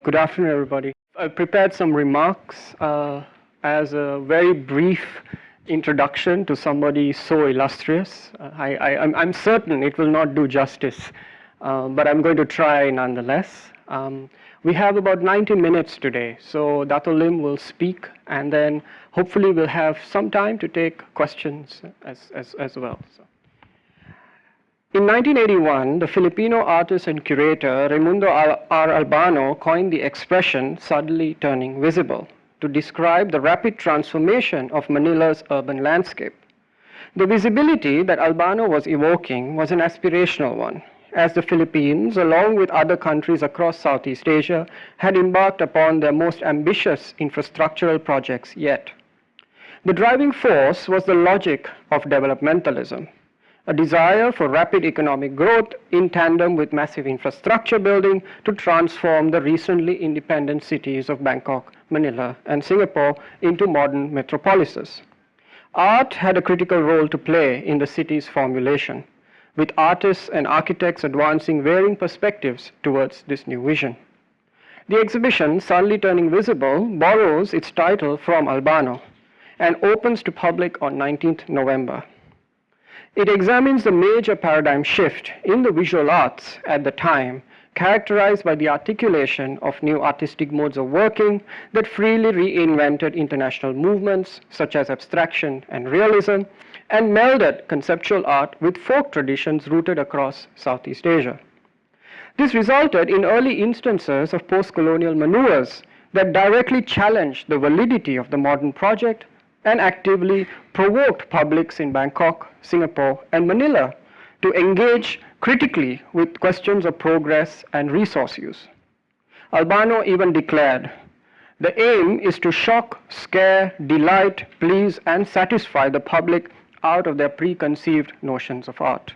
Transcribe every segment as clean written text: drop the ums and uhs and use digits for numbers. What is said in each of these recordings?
Good afternoon, everybody. I've prepared some remarks as a very brief introduction to somebody so illustrious. I'm certain it will not do justice, but I'm going to try nonetheless. We have about 90 minutes today, so Datuk Lim will speak, and then hopefully we'll have some time to take questions as well. So. In 1981, the Filipino artist and curator Raimundo R. Albano coined the expression "suddenly turning visible" to describe the rapid transformation of Manila's urban landscape. The visibility that Albano was evoking was an aspirational one, as the Philippines, along with other countries across Southeast Asia, had embarked upon their most ambitious infrastructural projects yet. The driving force was the logic of developmentalism, a desire for rapid economic growth in tandem with massive infrastructure building to transform the recently independent cities of Bangkok, Manila, and Singapore into modern metropolises. Art had a critical role to play in the city's formulation, with artists and architects advancing varying perspectives towards this new vision. The exhibition, Suddenly Turning Visible, borrows its title from Albano and opens to public on 19th November. It examines the major paradigm shift in the visual arts at the time, characterized by the articulation of new artistic modes of working that freely reinvented international movements such as abstraction and realism, and melded conceptual art with folk traditions rooted across Southeast Asia. This resulted in early instances of post-colonial maneuvers that directly challenged the validity of the modern project and actively provoked publics in Bangkok, Singapore, and Manila to engage critically with questions of progress and resource use. Albano even declared, "The aim is to shock, scare, delight, please, and satisfy the public out of their preconceived notions of art."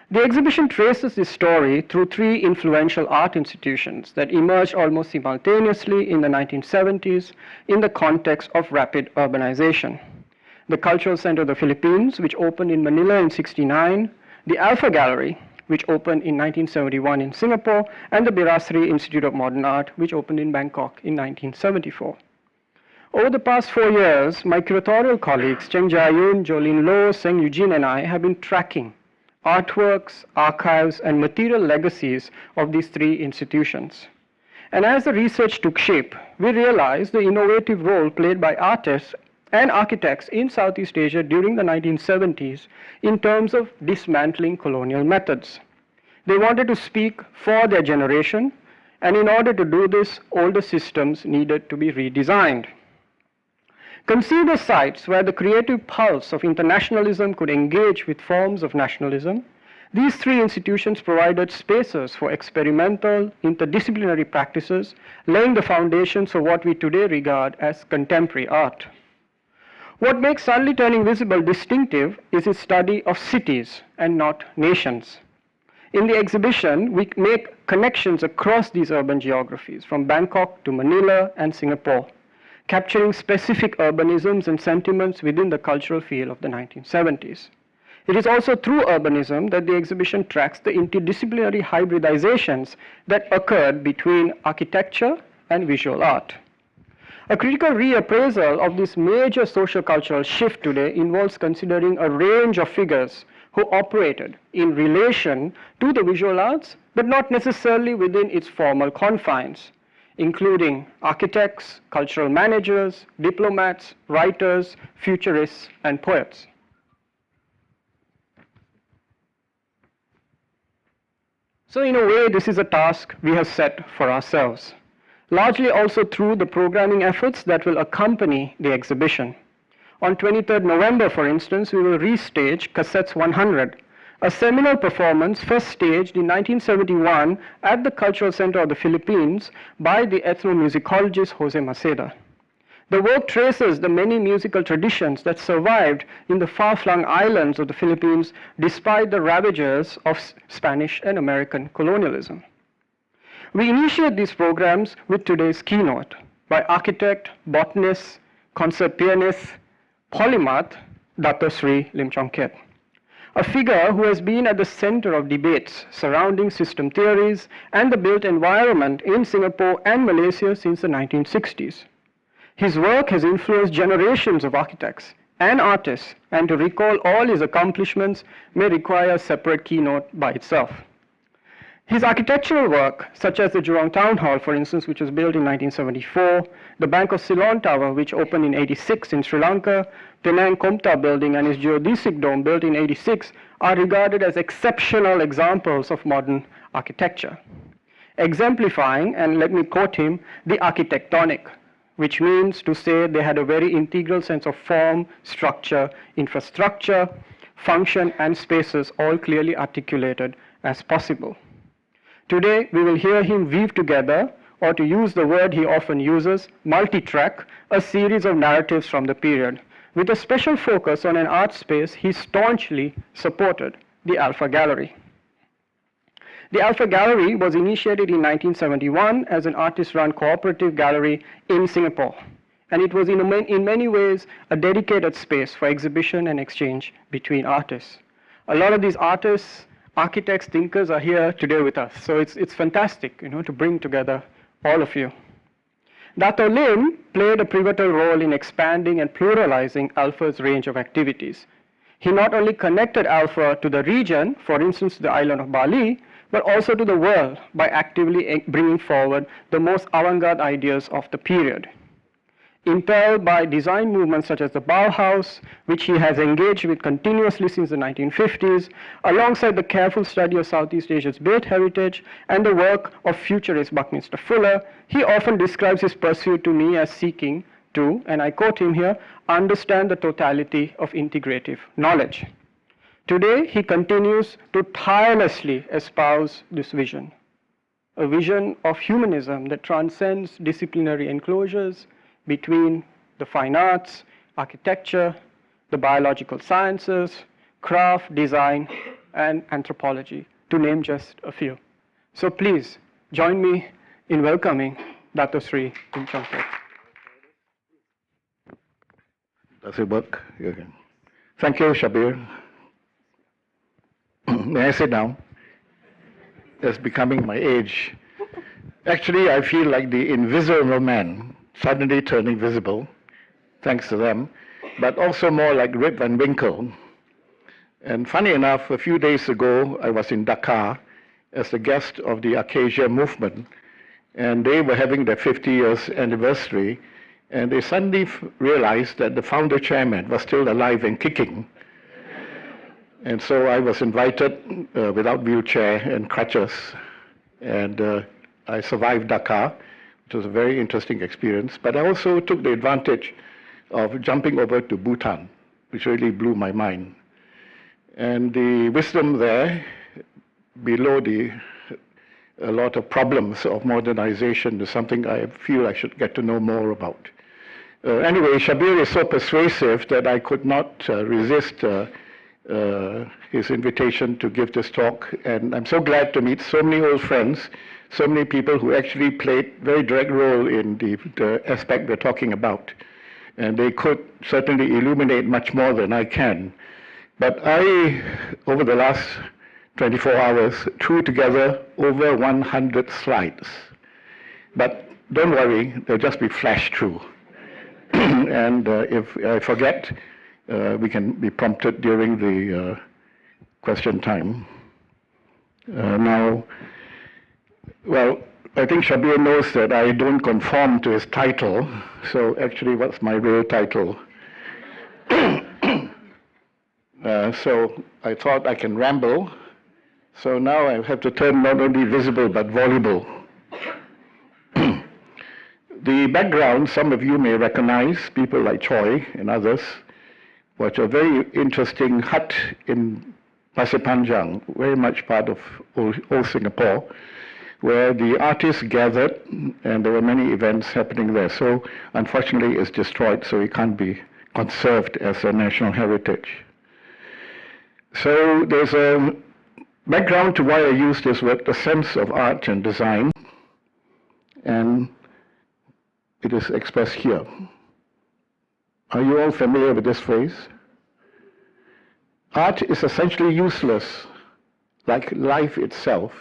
The exhibition traces this story through three influential art institutions that emerged almost simultaneously in the 1970s in the context of rapid urbanization. The Cultural Center of the Philippines, which opened in Manila in '69, the Alpha Gallery, which opened in 1971 in Singapore, and the Birasri Institute of Modern Art, which opened in Bangkok in 1974. Over the past 4 years, my curatorial colleagues Cheng Jia-Yun, Jolene Loh, Seng Eugene, and I have been tracking artworks, archives, and material legacies of these three institutions. And as the research took shape, we realized the innovative role played by artists and architects in Southeast Asia during the 1970s in terms of dismantling colonial methods. They wanted to speak for their generation, and in order to do this, older systems needed to be redesigned. Consider sites where the creative pulse of internationalism could engage with forms of nationalism. These three institutions provided spaces for experimental, interdisciplinary practices, laying the foundations for what we today regard as contemporary art. What makes Suddenly Turning Visible distinctive is its study of cities and not nations. In the exhibition, we make connections across these urban geographies, from Bangkok to Manila and Singapore, capturing specific urbanisms and sentiments within the cultural field of the 1970s. It is also through urbanism that the exhibition tracks the interdisciplinary hybridizations that occurred between architecture and visual art. A critical reappraisal of this major sociocultural shift today involves considering a range of figures who operated in relation to the visual arts, but not necessarily within its formal confines, including architects, cultural managers, diplomats, writers, futurists, and poets. So in a way, this is a task we have set for ourselves, largely also through the programming efforts that will accompany the exhibition. On 23rd November, for instance, we will restage Cassettes 100, a seminal performance first staged in 1971 at the Cultural Center of the Philippines by the ethnomusicologist Jose Maceda. The work traces the many musical traditions that survived in the far-flung islands of the Philippines despite the ravages of Spanish and American colonialism. We initiate these programs with today's keynote by architect, botanist, concert pianist, polymath, Datuk Seri Lim Chong Keat. a figure who has been at the center of debates surrounding system theories and the built environment in Singapore and Malaysia since the 1960s. His work has influenced generations of architects and artists, and to recall all his accomplishments may require a separate keynote by itself. His architectural work, such as the Jurong Town Hall, for instance, which was built in 1974, the Bank of Ceylon Tower, which opened in 86 in Sri Lanka, Penang Komta building and his geodesic dome built in 86, are regarded as exceptional examples of modern architecture. Exemplifying, and let me quote him, the architectonic, which means to say they had a very integral sense of form, structure, infrastructure, function, and spaces all clearly articulated as possible. Today, we will hear him weave together, or to use the word he often uses, multi-track, a series of narratives from the period, with a special focus on an art space he staunchly supported, the Alpha Gallery. The Alpha Gallery was initiated in 1971 as an artist-run cooperative gallery in Singapore, and it was in many ways a dedicated space for exhibition and exchange between artists. A lot of these artists, architects, thinkers are here today with us, so it's fantastic, to bring together all of you. Dato' Lim played a pivotal role in expanding and pluralizing Alpha's range of activities. He not only connected Alpha to the region, for instance, the island of Bali, but also to the world by actively bringing forward the most avant-garde ideas of the period. Impelled by design movements such as the Bauhaus, which he has engaged with continuously since the 1950s, alongside the careful study of Southeast Asia's built heritage and the work of futurist Buckminster Fuller, he often describes his pursuit to me as seeking to, and I quote him here, understand the totality of integrative knowledge. Today, he continues to tirelessly espouse this vision, a vision of humanism that transcends disciplinary enclosures between the fine arts, architecture, the biological sciences, craft, design, and anthropology, to name just a few. So please, join me in welcoming Datuk Seri Lim Chong Keat. Does it work? Okay. Thank you, Shabir. May I sit down? That's becoming my age. Actually, I feel like the invisible man suddenly turning visible, thanks to them, but also more like Rip Van Winkle. And funny enough, a few days ago, I was in Dakar as the guest of the Acacia movement, and they were having their 50 years anniversary, and they suddenly realized that the founder chairman was still alive and kicking. And so I was invited without wheelchair and crutches, and I survived Dakar, which was a very interesting experience. But I also took the advantage of jumping over to Bhutan, which really blew my mind. And the wisdom there, below a lot of problems of modernization, is something I feel I should get to know more about. Anyway, Shabir is so persuasive that I could not resist his invitation to give this talk, and I'm so glad to meet so many old friends, so many people who actually played very direct role in the aspect we're talking about, and they could certainly illuminate much more than I can. But I, over the last 24 hours, threw together over 100 slides. But don't worry, they'll just be flashed through. And if I forget, we can be prompted during the question time. Now, well, I think Shabir knows that I don't conform to his title, so actually what's my real title? So I thought I can ramble, so now I have to turn not only visible but voluble. The background, some of you may recognize, people like Choi and others, was a very interesting hut in Pasir Panjang, very much part of old Singapore, where the artists gathered, and there were many events happening there. So unfortunately it's destroyed, so it can't be conserved as a national heritage. So there's a background to why I use this word, the sense of art and design, and it is expressed here. Are you all familiar with this phrase? art is essentially useless, like life itself.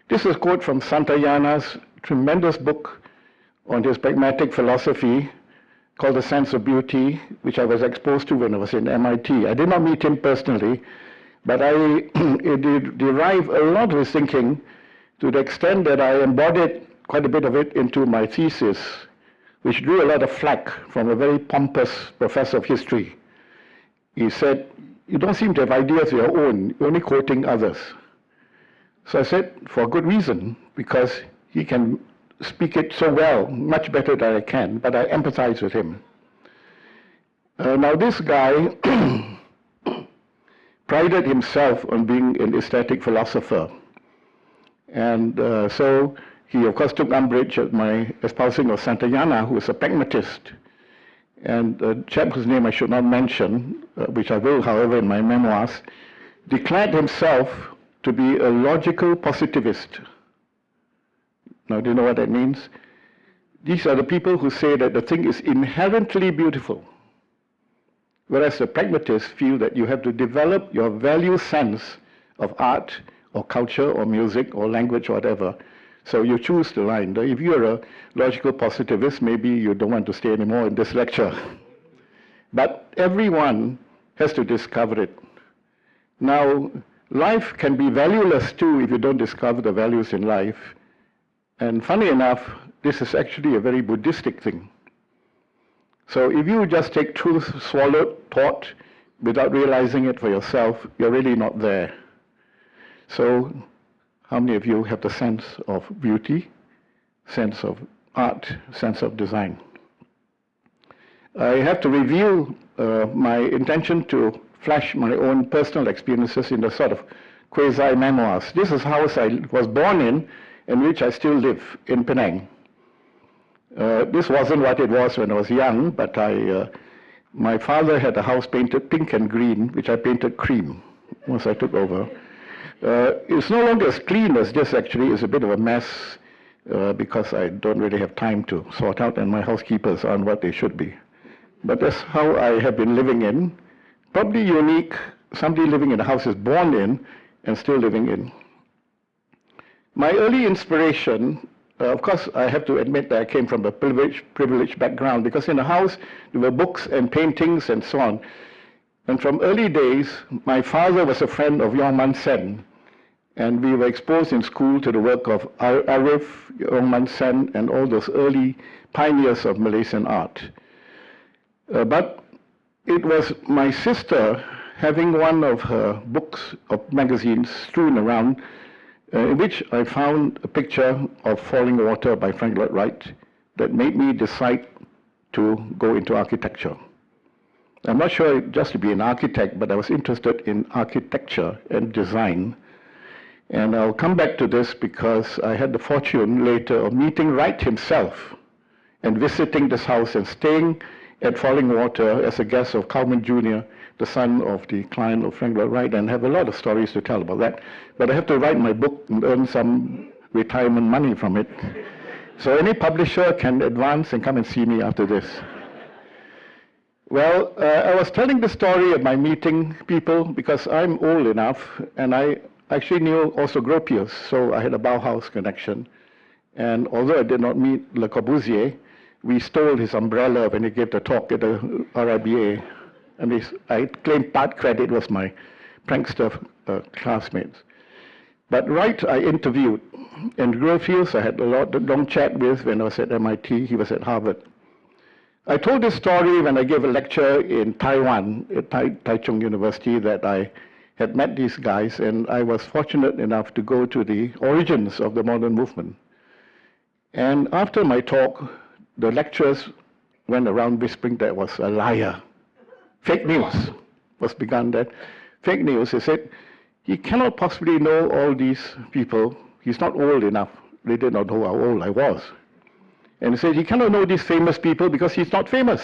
This is a quote from Santayana's tremendous book on his pragmatic philosophy called The Sense of Beauty, which I was exposed to when I was in MIT. I did not meet him personally, but I derive a lot of his thinking to the extent that I embodied quite a bit of it into my thesis, which drew a lot of flack from a very pompous professor of history. He said, "You don't seem to have ideas of your own, you're only quoting others." So I said, for good reason, because he can speak it so well, much better than I can, but I empathize with him. Now this guy prided himself on being an aesthetic philosopher. And so he, of course, took umbrage at my espousing of Santayana, who was a pragmatist. And a chap whose name I should not mention, which I will, however, in my memoirs, declared himself to be a logical positivist. Now, do you know what that means? These are the people who say that the thing is inherently beautiful, whereas the pragmatists feel that you have to develop your value sense of art or culture or music or language or whatever. So you choose the line. If you're a logical positivist, maybe you don't want to stay anymore in this lecture. But everyone has to discover it. Now, life can be valueless too if you don't discover the values in life. And funny enough, this is actually a very Buddhistic thing. So if you just take truth swallowed, taught, without realizing it for yourself, you're really not there. So how many of you have the sense of beauty, sense of art, sense of design? I have to reveal my intention to flash my own personal experiences in the sort of quasi-memoirs. This is the house I was born in which I still live, in Penang. This wasn't what it was when I was young, but my father had a house painted pink and green, which I painted cream once I took over. It's no longer as clean as this, actually. It's a bit of a mess because I don't really have time to sort out, and my housekeepers aren't what they should be. But that's how I have been living in. Probably unique. Somebody living in a house is born in and still living in. My early inspiration, of course, I have to admit that I came from a privileged background, because in the house there were books and paintings and so on. And from early days, my father was a friend of Yong Man Sen, and we were exposed in school to the work of Arif, Yong Man Sen, and all those early pioneers of Malaysian art. But it was my sister having one of her books of magazines strewn around, in which I found a picture of Falling Water by Frank Lloyd Wright that made me decide to go into architecture. I'm not sure just to be an architect, but I was interested in architecture and design. And I'll come back to this because I had the fortune later of meeting Wright himself and visiting this house and staying at Falling Water as a guest of Cowman Jr., the son of the client of Frank Lloyd Wright, and have a lot of stories to tell about that. But I have to write my book and earn some retirement money from it. So any publisher can advance and come and see me after this. Well, I was telling the story of my meeting people because I'm old enough, and I actually knew also Gropius, so I had a Bauhaus connection. And although I did not meet Le Corbusier, we stole his umbrella when he gave the talk at the RIBA. And I claim part credit was my prankster classmates. But Wright I interviewed, and Gropius I had a long chat with when I was at MIT. He was at Harvard. I told this story when I gave a lecture in Taiwan at Tai Chung University, that I had met these guys, and I was fortunate enough to go to the origins of the modern movement. And after my talk, the lecturers went around whispering that I was a liar. Fake news was begun that. Fake news, they said, he cannot possibly know all these people. He's not old enough. They did not know how old I was. And he said, he cannot know these famous people because he's not famous.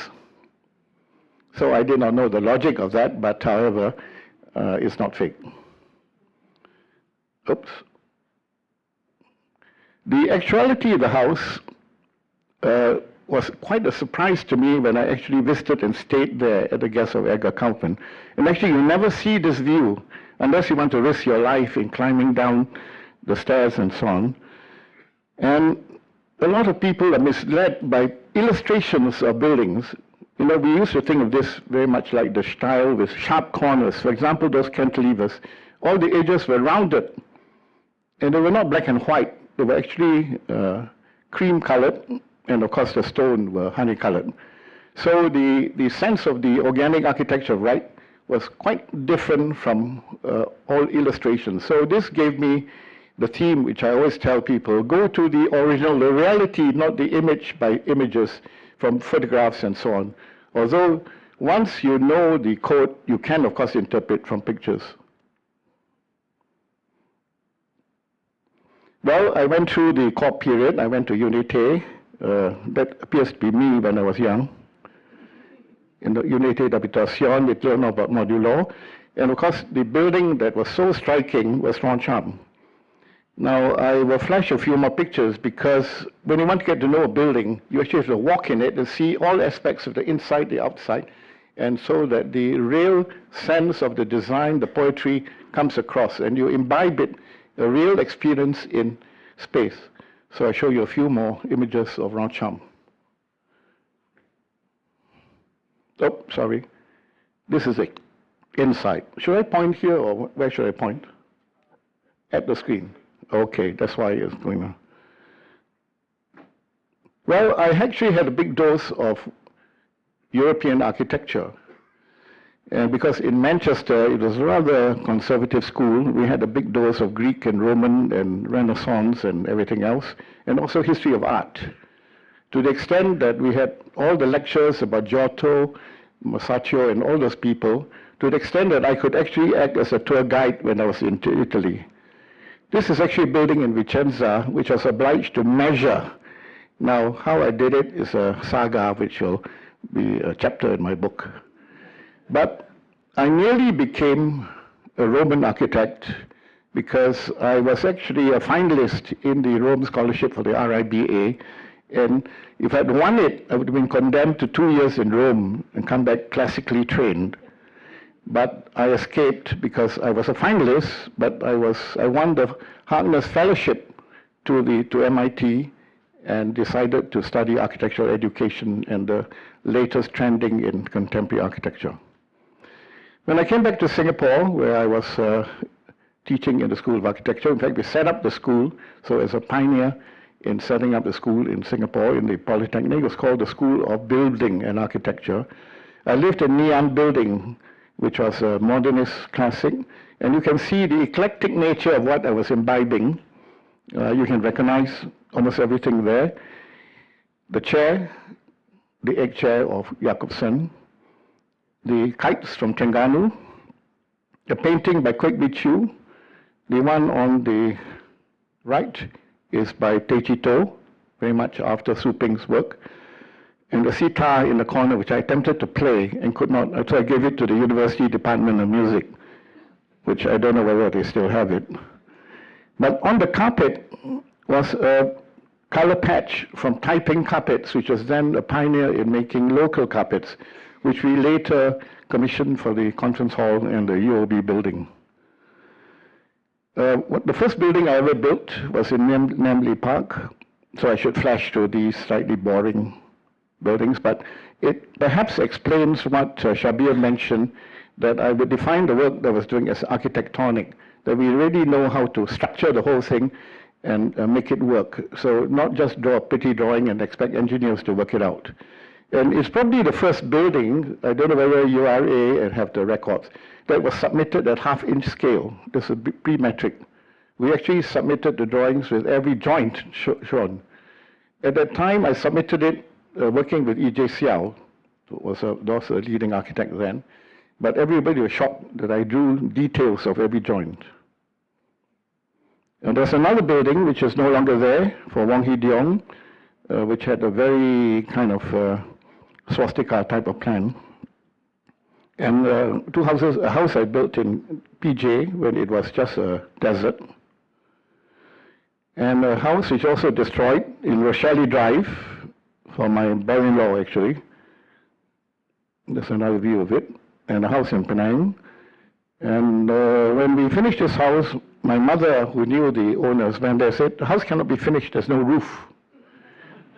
So I did not know the logic of that, but however, it's not fake. Oops. The actuality of the house was quite a surprise to me when I actually visited and stayed there at the guest of Edgar Kaufman. And actually, you never see this view unless you want to risk your life in climbing down the stairs and so on. And a lot of people are misled by illustrations of buildings. You know, we used to think of this very much like the style with sharp corners. For example, those cantilevers, all the edges were rounded. And they were not black and white. They were actually cream colored. And of course, the stone were honey colored. So the sense of the organic architecture, right, was quite different from all illustrations. So this gave me the theme, which I always tell people, go to the original, the reality, not the image by images from photographs and so on. Although once you know the code, you can, of course, interpret from pictures. Well, I went through the Corp period. I went to Unité. That appears to be me when I was young. In the Unité d'Habitation, we learned about modulo. And of course, the building that was so striking was Ronchamp. Now, I will flash a few more pictures because when you want to get to know a building, you actually have to walk in it and see all aspects of the inside, the outside, and so that the real sense of the design, the poetry comes across, and you imbibe it, a real experience in space. So I show you a few more images of Ronchamp. Oh, sorry. This is it, inside. Should I point here, or where should I point? At the screen. Okay, that's why it's going on. Well, I actually had a big dose of European architecture. And because in Manchester, it was a rather conservative school, we had a big dose of Greek and Roman and Renaissance and everything else, and also history of art. To the extent that we had all the lectures about Giotto, Masaccio, and all those people, to the extent that I could actually act as a tour guide when I was in Italy. This is actually a building in Vicenza, which I was obliged to measure. Now, how I did it is a saga, which will be a chapter in my book. But I nearly became a Roman architect because I was actually a finalist in the Rome Scholarship for the RIBA. And if I'd won it, I would have been condemned to 2 years in Rome and come back classically trained. But I escaped because I was a finalist, but I won the Harkness Fellowship to MIT and decided to study architectural education and the latest trending in contemporary architecture. When I came back to Singapore, where I was teaching in the School of Architecture, in fact, we set up the school, so as a pioneer in setting up the school in Singapore, in the Polytechnic, it was called the School of Building and Architecture. I lived in Ngee Ann Building, which was a modernist classic, and you can see the eclectic nature of what I was imbibing. You can recognize almost everything there. The chair, the egg chair of Jacobsen, the kites from Terengganu, a painting by Kwek Bee Chew. The one on the right is by Tay Chi To, very much after Su Ping's work. And the sitar in the corner, which I attempted to play and could not, so I gave it to the University Department of Music, which I don't know whether they still have it. But on the carpet was a color patch from Taiping Carpets, which was then a pioneer in making local carpets, which we later commissioned for the conference hall and the UOB building. The first building I ever built was in Namly Park, so I should flash to these slightly boring buildings, but it perhaps explains what Shabir mentioned, that I would define the work that I was doing as architectonic, that we really know how to structure the whole thing and make it work. So not just draw a pretty drawing and expect engineers to work it out. And it's probably the first building, I don't know whether URA and have the records, that was submitted at half-inch scale. This is pre-metric. We actually submitted the drawings with every joint shown. At that time, I submitted it working with E.J. Xiao, who was a leading architect then. But everybody was shocked that I drew details of every joint. And there's another building which is no longer there for Wong Hee Deong, which had a very kind of swastika type of plan. And two houses, a house I built in PJ when it was just a desert. And a house which also destroyed in Rochelle Drive for my brother-in-law, actually. There's another view of it, and a house in Penang. And when we finished this house, my mother, who knew the owners, when they said, the house cannot be finished, there's no roof.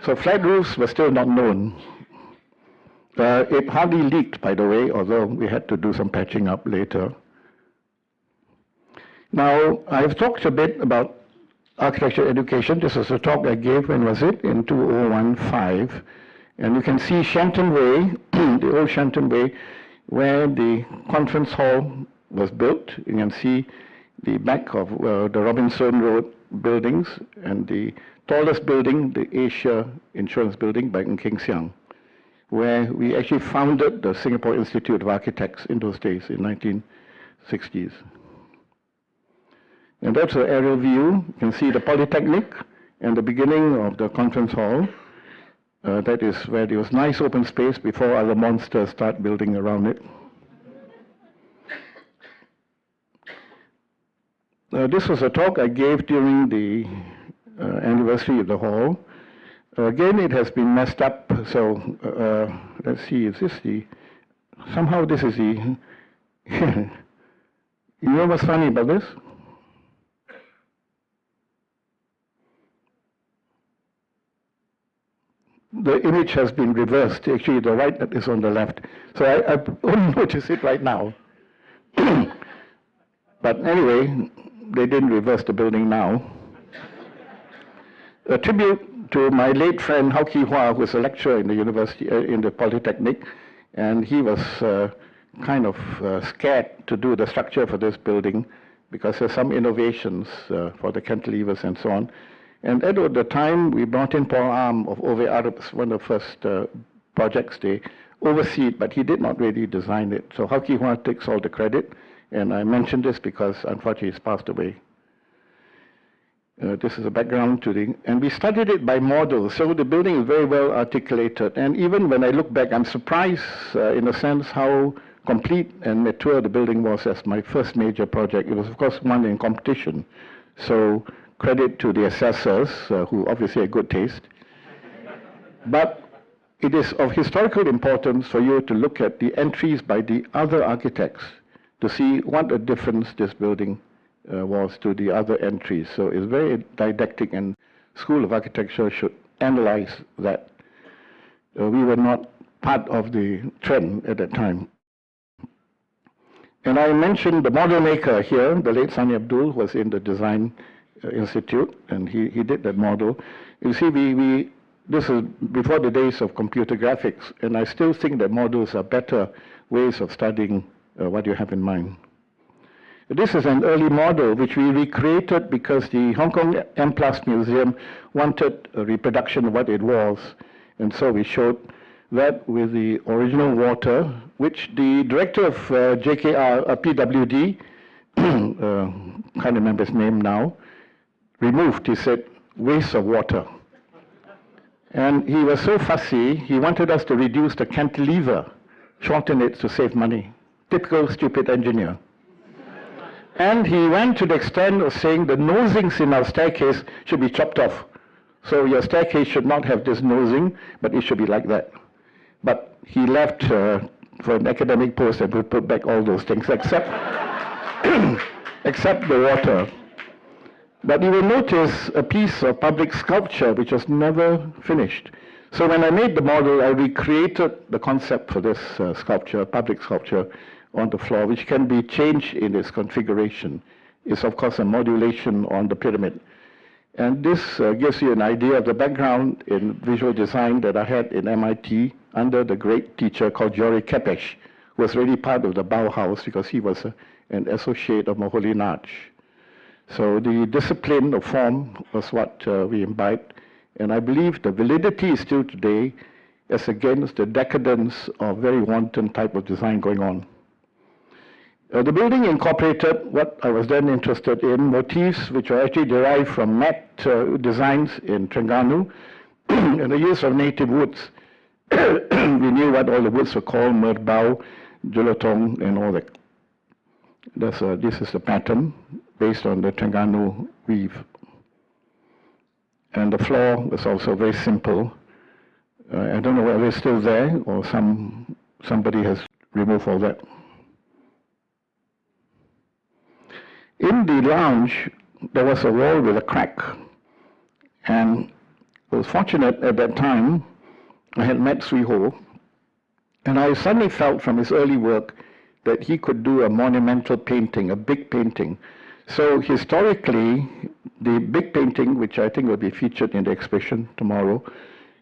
So flat roofs were still not known. It hardly leaked, by the way, although we had to do some patching up later. Now, I've talked a bit about architecture education. This is a talk I gave, when was it? In 2015. And you can see Shenton Way, the old Shenton Way, where the conference hall was built. You can see the back of the Robinson Road buildings, and the tallest building, the Asia Insurance Building by Tan Cheng Siong, where we actually founded the Singapore Institute of Architects in those days, in 1960s. And that's an aerial view. You can see the Polytechnic and the beginning of the conference hall. That is where there was nice open space before other monsters start building around it. This was a talk I gave during the anniversary of the hall. Again, it has been messed up, so let's see, is this the, somehow this is the, you know what's funny about this? The image has been reversed. Actually, the right is on the left. So I only noticed it right now. But anyway, they didn't reverse the building now. A tribute to my late friend Hau Ki Hua, who was a lecturer in the university, in the Polytechnic, and he was kind of scared to do the structure for this building because there's some innovations for the cantilevers and so on. And at the time, we brought in Paul Arm of Ove Arabs, one of the first projects. They oversee it, but he did not really design it. So Hau Ki Hua takes all the credit, and I mention this because unfortunately he's passed away. This is a background to the, and we studied it by model, so the building is very well articulated. And even when I look back, I'm surprised in a sense how complete and mature the building was as my first major project. It was, of course, won in competition. So credit to the assessors, who obviously had good taste. But it is of historical importance for you to look at the entries by the other architects to see what a difference this building was to the other entries. So it's very didactic, and School of Architecture should analyze that. We were not part of the trend at that time. And I mentioned the model maker here, the late Sani Abdul, was in the design institute, and he did that model. You see, this is before the days of computer graphics, and I still think that models are better ways of studying what you have in mind. This is an early model which we recreated because the Hong Kong M+ Museum wanted a reproduction of what it was, and so we showed that with the original water, which the director of PWD, can't remember his name now, removed. He said, waste of water. And he was so fussy, he wanted us to reduce the cantilever, shorten it to save money. Typical stupid engineer. And he went to the extent of saying the nosings in our staircase should be chopped off. So your staircase should not have this nosing, but it should be like that. But he left for an academic post and we put back all those things except, except the water. But you will notice a piece of public sculpture which was never finished. So when I made the model, I recreated the concept for this sculpture, public sculpture, on the floor, which can be changed in its configuration. It's, of course, a modulation on the pyramid. And this gives you an idea of the background in visual design that I had in MIT under the great teacher called Jory Kepesh, who was really part of the Bauhaus because he was an associate of Moholy Nagy. So the discipline of form was what we imbibed. And I believe the validity is still today as against the decadence of very wanton type of design going on. The building incorporated what I was then interested in, motifs which are actually derived from matte designs in Terengganu, and the use of native woods. We knew what all the woods were called, merbau, julotong, and all that. This is the pattern based on the Terengganu weave. And the floor was also very simple. I don't know whether it's still there or somebody has removed all that. In the lounge, there was a wall with a crack. And I was fortunate at that time, I had met Sui Ho, and I suddenly felt from his early work that he could do a monumental painting, a big painting. So historically, the big painting, which I think will be featured in the exhibition tomorrow,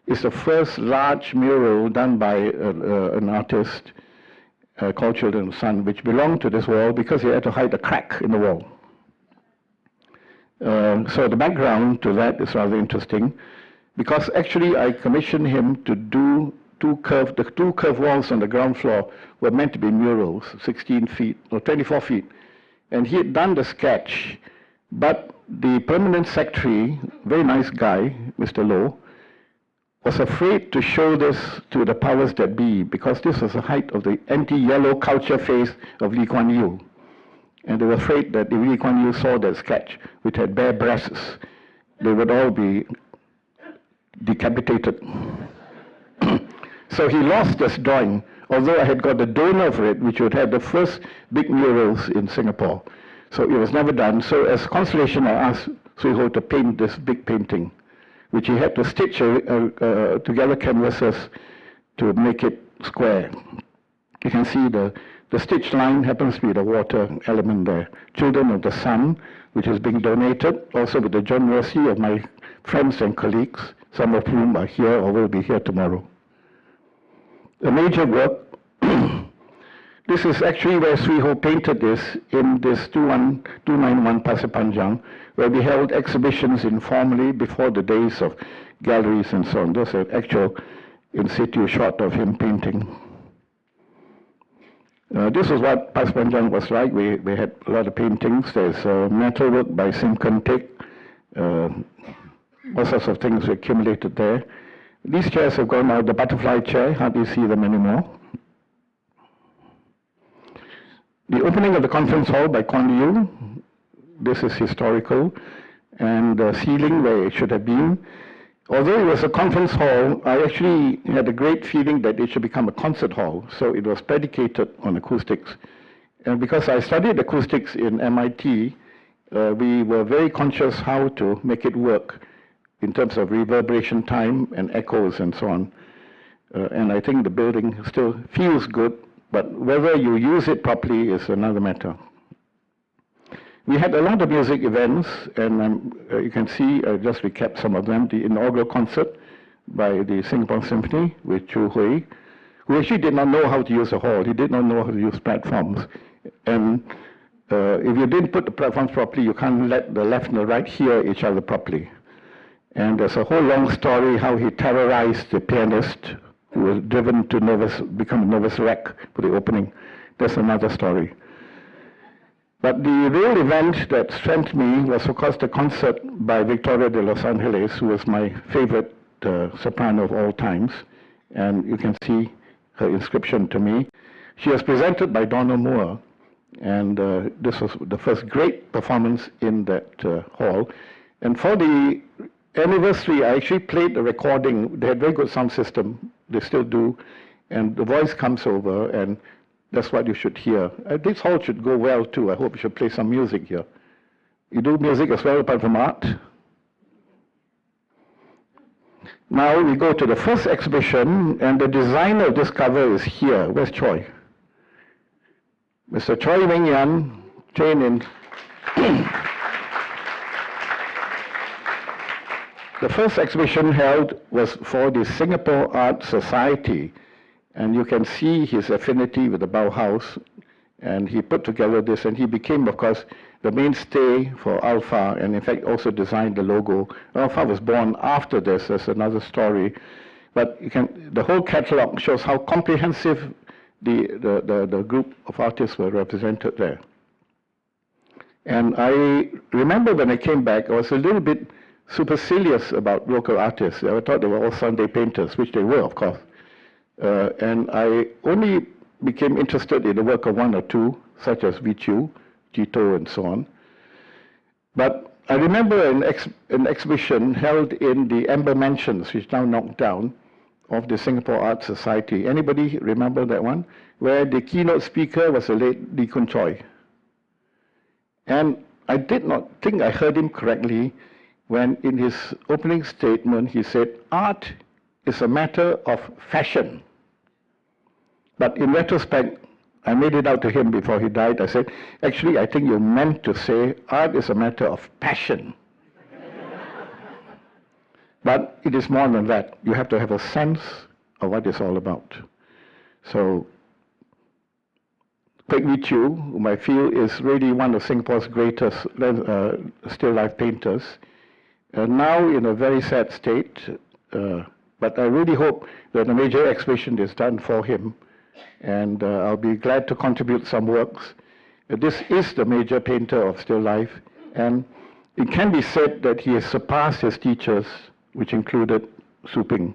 is the first large mural done by an artist called Children of the Sun, which belonged to this wall because he had to hide a crack in the wall. So the background to that is rather interesting, because actually I commissioned him to do the two curved walls on the ground floor were meant to be murals, 16 feet or 24 feet. And he had done the sketch, but the permanent secretary, very nice guy, Mr. Low, was afraid to show this to the powers that be, because this was the height of the anti-yellow culture phase of Lee Kuan Yew. And they were afraid that if Lee Kuan Yew saw that sketch, which had bare breasts, they would all be decapitated. So he lost this drawing, although I had got the donor for it, which would have the first big murals in Singapore. So it was never done. So as consolation, I asked Sui Ho to paint this big painting, which he had to stitch together canvases to make it square. You can see the stitch line happens to be the water element there. Children of the Sun, which is being donated, also with the generosity of my friends and colleagues, some of whom are here or will be here tomorrow. A major work, this is actually where Sui Ho painted this in this 291 Pasir Panjang, where we held exhibitions informally before the days of galleries and so on. There's an actual in situ shot of him painting. This is what Pasir Panjang was like. We had a lot of paintings. There's metalwork by Sim Ken Tek. All sorts of things were accumulated there. These chairs have gone out. The butterfly chair, hardly see them anymore. The opening of the conference hall by Kuan Yew. This is historical. And the ceiling where it should have been. Although it was a conference hall, I actually had a great feeling that it should become a concert hall. So it was predicated on acoustics. And because I studied acoustics in MIT, we were very conscious how to make it work in terms of reverberation time and echoes and so on. And I think the building still feels good, but whether you use it properly is another matter. We had a lot of music events, and you can see, I just recapped some of them. The inaugural concert by the Singapore Symphony with Chu Hui, who actually did not know how to use a hall. He did not know how to use platforms. And if you didn't put the platforms properly, you can't let the left and the right hear each other properly. And there's a whole long story how he terrorized the pianist who was driven to become a nervous wreck for the opening. That's another story. But the real event that strengthened me was, of course, the concert by Victoria de Los Angeles, who was my favorite soprano of all times. And you can see her inscription to me. She was presented by Donald Moore. And this was the first great performance in that hall. And for the anniversary, I actually played the recording. They had very good sound system. They still do. And the voice comes over, and that's what you should hear. This hall should go well, too. I hope you should play some music here. You do music as well, apart from art? Now we go to the first exhibition, and the designer of this cover is here. Where's Choi? Mr. Choi Wing Yan, trained in... The first exhibition held was for the Singapore Art Society, and you can see his affinity with the Bauhaus, and he put together this, and he became, of course, the mainstay for Alpha, and in fact also designed the logo. Alpha was born after this, that's another story, but the whole catalog shows how comprehensive the group of artists were represented there. And I remember when I came back, I was a little bit supercilious about local artists. I thought they were all Sunday painters, which they were, of course. And I only became interested in the work of one or two, such as Vichu, Tito, and so on. But I remember an exhibition held in the Amber Mansions, which is now knocked down, of the Singapore Art Society. Anybody remember that one? Where the keynote speaker was the late Lee Kun Choi. And I did not think I heard him correctly when in his opening statement he said, art is a matter of fashion. But in retrospect, I made it out to him before he died. I said, actually, I think you meant to say art is a matter of passion. But it is more than that. You have to have a sense of what it's all about. So, Kwek Wee Chew, whom I feel is really one of Singapore's greatest still life painters, now in a very sad state, but I really hope that a major exhibition is done for him, and I'll be glad to contribute some works. This is the major painter of still life, and it can be said that he has surpassed his teachers, which included Su Ping.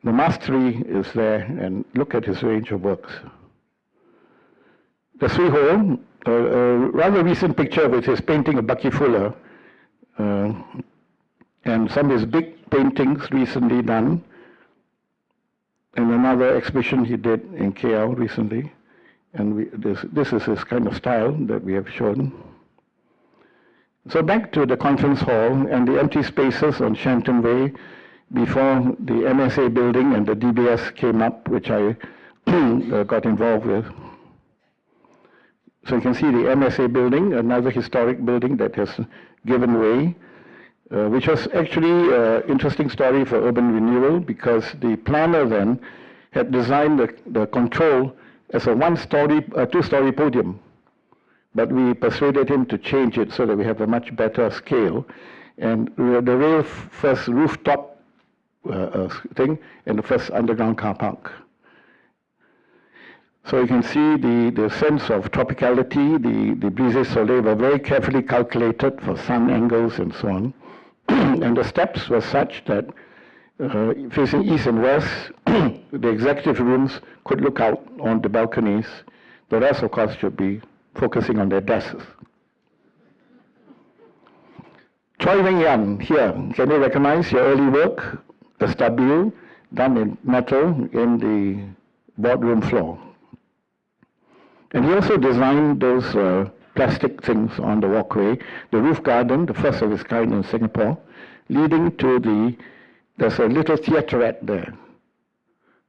The mastery is there, and look at his range of works. The Sui Ho, a rather recent picture with his painting of Bucky Fuller, and some of his big paintings recently done, and another exhibition he did in KL recently. And this is his kind of style that we have shown. So back to the conference hall and the empty spaces on Shenton Way before the MSA building and the DBS came up, which I got involved with. So you can see the MSA building, another historic building that has given way, which was actually an interesting story for urban renewal because the planner then had designed the control as a two-story podium. But we persuaded him to change it so that we have a much better scale. And the real first rooftop thing and the first underground car park. So you can see the sense of tropicality, the brise soleil were very carefully calculated for sun angles and so on. And the steps were such that facing east and west, the executive rooms could look out on the balconies. The rest, of course, should be focusing on their desks. Choi Weng Yan, here, can you recognize your early work? A stabile done in metal in the boardroom floor. And he also designed those plastic things on the walkway, the roof garden, the first of its kind in Singapore, leading to there's a little theaterette there.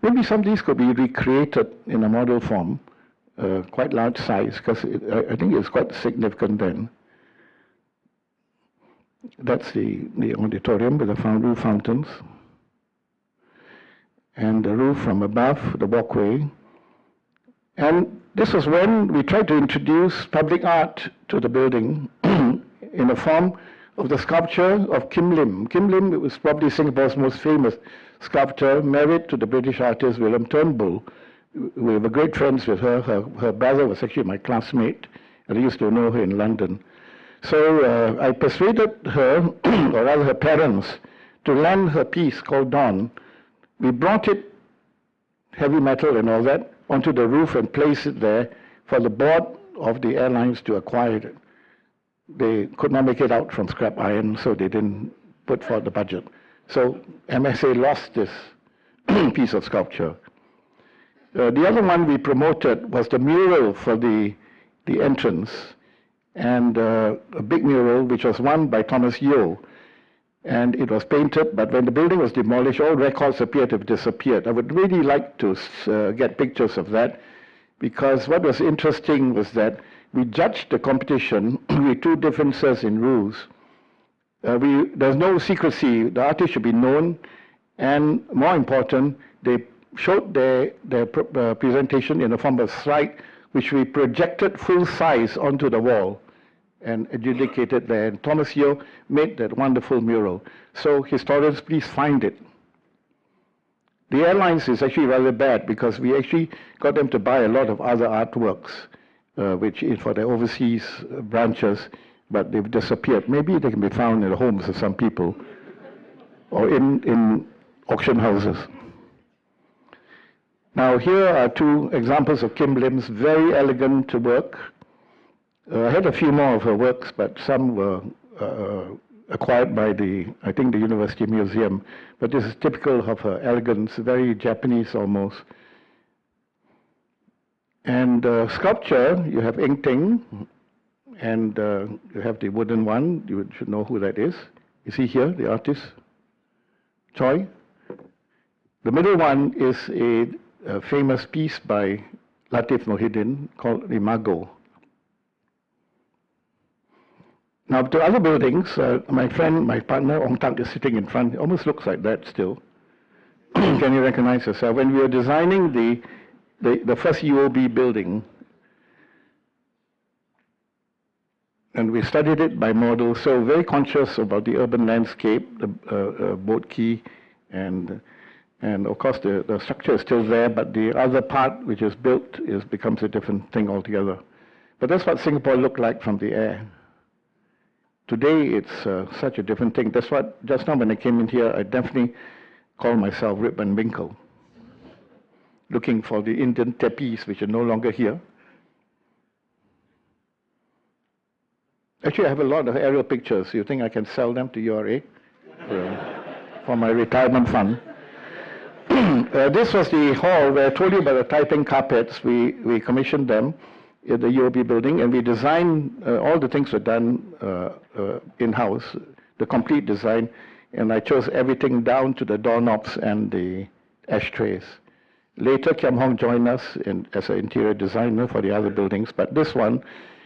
Maybe some of these could be recreated in a model form, quite large size, because I think it's quite significant then. That's the auditorium with the roof fountains. And the roof from above, the walkway. And this was when we tried to introduce public art to the building in the form of the sculpture of Kim Lim. Kim Lim was probably Singapore's most famous sculptor, married to the British artist William Turnbull. We were great friends with her. Her brother was actually my classmate, and I used to know her in London. So I persuaded her, or rather her parents, to lend her piece called Dawn. We brought it, heavy metal and all that, onto the roof and placed it there for the board of the airlines to acquire it. They could not make it out from scrap iron, so they didn't put forth the budget. So MSA lost this piece of sculpture. The other one we promoted was the mural for the entrance, and a big mural which was won by Thomas Yeo. And it was painted, but when the building was demolished, all records appeared to have disappeared. I would really like to get pictures of that, because what was interesting was that we judged the competition with two differences in rules. There's no secrecy. The artist should be known, and more important, they showed their presentation in the form of a slide, which we projected full size onto the wall and adjudicated there. And Thomas Yeo made that wonderful mural. So historians, please find it. The airlines is actually rather bad because we actually got them to buy a lot of other artworks, which is for their overseas branches, but they've disappeared. Maybe they can be found in the homes of some people or in auction houses. Now here are two examples of Kim Lim's very elegant work. I had a few more of her works, but some were acquired by I think the University Museum, but this is typical of her elegance, very Japanese almost. And sculpture, you have Eng Teng, and you have the wooden one. You should know who that is. You see here, the artist, Choi. The middle one is a famous piece by Latif Mohidin called Imago. Now, to other buildings, my friend, my partner, Ong Tak, is sitting in front. It almost looks like that still. Can you recognize yourself? When we were designing the first UOB building, and we studied it by model, so very conscious about the urban landscape, the boat quay, and of course the structure is still there, but the other part which is built becomes a different thing altogether. But that's what Singapore looked like from the air. Today it's such a different thing. That's what, just now when I came in here, I definitely call myself Rip and Winkle, looking for the Indian tepis which are no longer here. Actually, I have a lot of aerial pictures. You think I can sell them to URA for my retirement fund? This was the hall where I told you about the typing carpets. We commissioned them in the UOB building, and we designed, all the things were done in-house, the complete design, and I chose everything down to the doorknobs and the ashtrays. Later, Kiam Hong joined us as an interior designer for the other buildings, but this one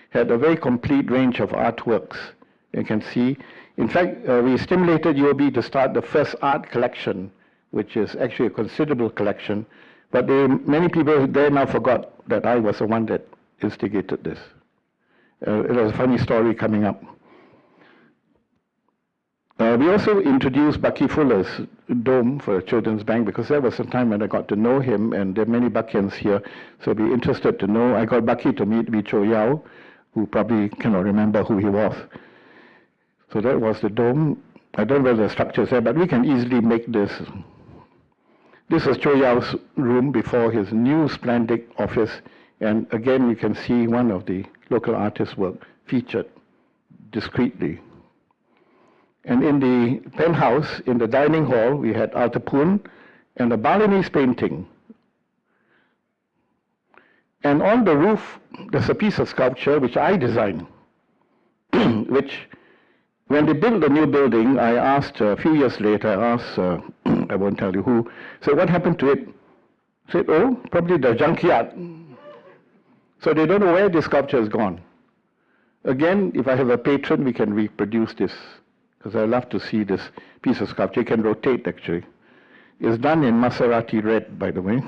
had a very complete range of artworks. You can see, in fact, we stimulated UOB to start the first art collection, which is actually a considerable collection, but many people there now forgot that I was the one that instigated this. It was a funny story coming up. We also introduced Bucky Fuller's dome for a children's bank, because there was a time when I got to know him, and there are many Buckians here, so be interested to know. I got Bucky to meet Wee Cho Yao, who probably cannot remember who he was. So that was the dome. I don't know whether the structure is there, but we can easily make this. This is Cho Yao's room before his new splendid office, and again you can see one of the local artists' work featured discreetly. And in the penthouse, in the dining hall, we had Arthur Poon and a Balinese painting. And on the roof, there's a piece of sculpture which I designed, which, when they built the new building, I asked, a few years later, I asked, I won't tell you who, so what happened to it? I said, oh, probably the junkyard. So they don't know where this sculpture has gone. Again, if I have a patron, we can reproduce this, because I love to see this piece of sculpture. It can rotate, actually. It's done in Maserati red, by the way.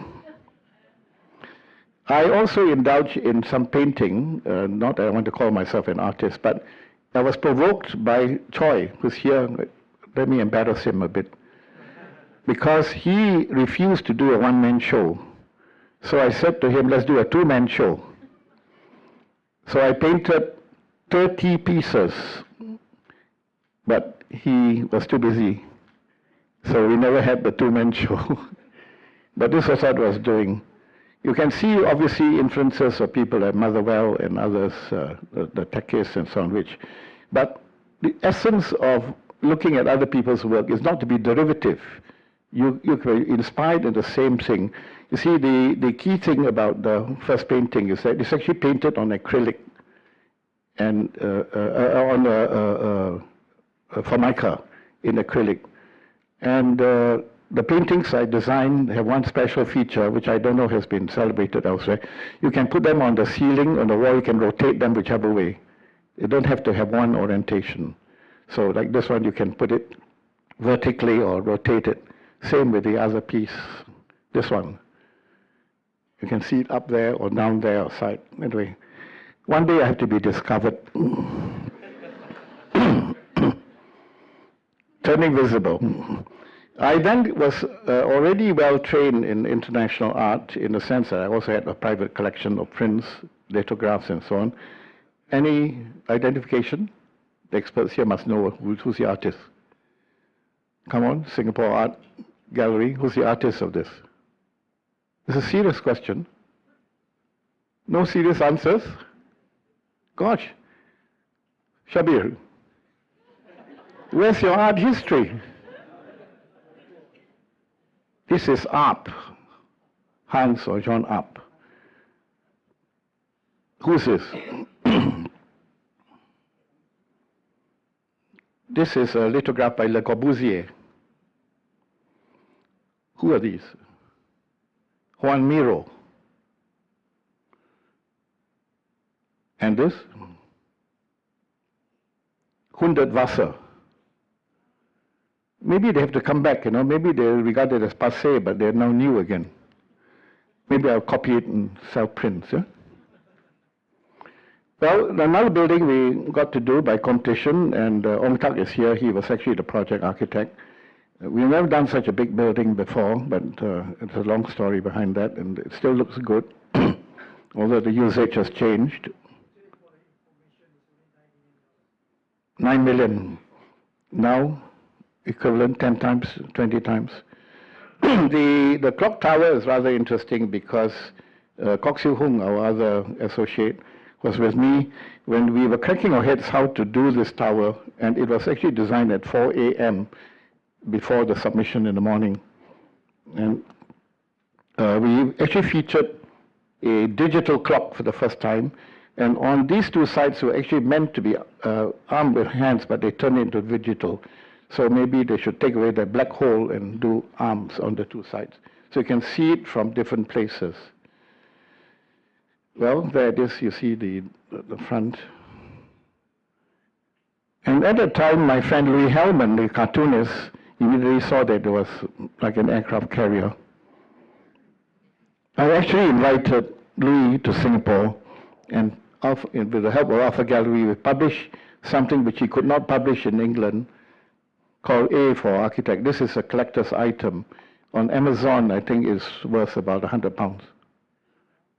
I also indulge in some painting, not that I want to call myself an artist, but I was provoked by Choi, who's here. Let me embarrass him a bit. Because he refused to do a one-man show. So I said to him, let's do a two-man show. So I painted 30 pieces, but he was too busy. So we never had the two-man show. But this was what I was doing. You can see, obviously, influences of people like Motherwell and others, the techists and so on, but the essence of looking at other people's work is not to be derivative. You can be inspired in the same thing. You see, the key thing about the first painting is that it's actually painted on acrylic and on formica in acrylic. And the paintings I designed have one special feature, which I don't know has been celebrated elsewhere. You can put them on the ceiling, on the wall, you can rotate them whichever way. You don't have to have one orientation. So like this one, you can put it vertically or rotate it. Same with the other piece, this one. You can see it up there or down there or side. Anyway, one day I have to be discovered. Turning visible. I then was already well trained in international art, in the sense that I also had a private collection of prints, lithographs and so on. Any identification? The experts here must know who's the artist. Come on, Singapore Art Gallery, who's the artist of this? It's a serious question. No serious answers? Gosh. Shabir. Where's your art history? This is Arp, Hans or John Arp. Who is this? This is a lithograph by Le Corbusier. Who are these? Juan Miro. And this? Hundertwasser. Maybe they have to come back, maybe they're regarded as passé, but they're now new again. Maybe I'll copy it and sell prints, yeah? Well, another building we got to do by competition, and Ong Tak is here, he was actually the project architect. We've never done such a big building before, but it's a long story behind that, and it still looks good, although the usage has changed. 9 million now, equivalent 10 times, 20 times. The clock tower is rather interesting because Kok Siu Hung, our other associate, was with me when we were cracking our heads how to do this tower, and it was actually designed at 4 a.m. before the submission in the morning. And we actually featured a digital clock for the first time, and on these two sides were actually meant to be armed with hands, but they turned into digital. So maybe they should take away that black hole and do arms on the two sides. So you can see it from different places. Well, there it is, you see the front. And at the time, my friend Louis Hellman, the cartoonist, immediately saw that it was like an aircraft carrier. I actually invited Louis to Singapore, and with the help of Alpha Gallery, we published something which he could not publish in England, called A for Architect. This is a collector's item. On Amazon, I think is worth about £100.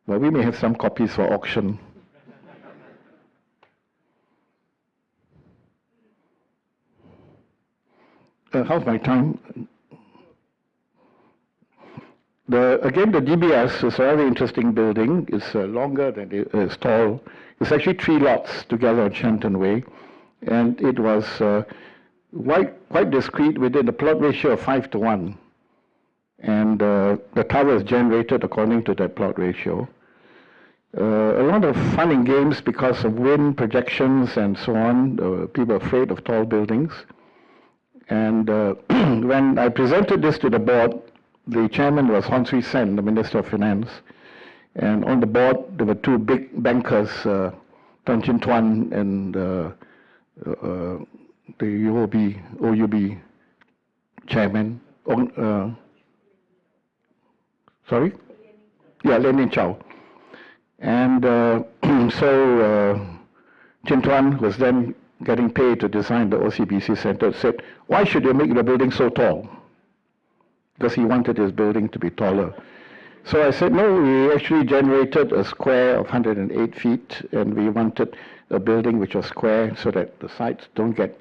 Well, we may have some copies for auction. How's my time? Again, the DBS is a very interesting building. It's longer than it's tall. It's actually 3 lots together on Shenton Way. And it was quite discrete within the plot ratio of 5:1. And the tower is generated according to that plot ratio. A lot of fun and games because of wind projections and so on. People are afraid of tall buildings. And when I presented this to the board, the chairman was Hon Swee Sen, the Minister of Finance. And on the board, there were 2 big bankers, Tan Chin Tuan and the OUB chairman. Sorry? Yeah, Lenin Chow. And so Chin Tuan was then getting paid to design the OCBC Center, said, why should you make the building so tall? Because he wanted his building to be taller. So I said, no, we actually generated a square of 108 feet, and we wanted a building which was square so that the sides don't get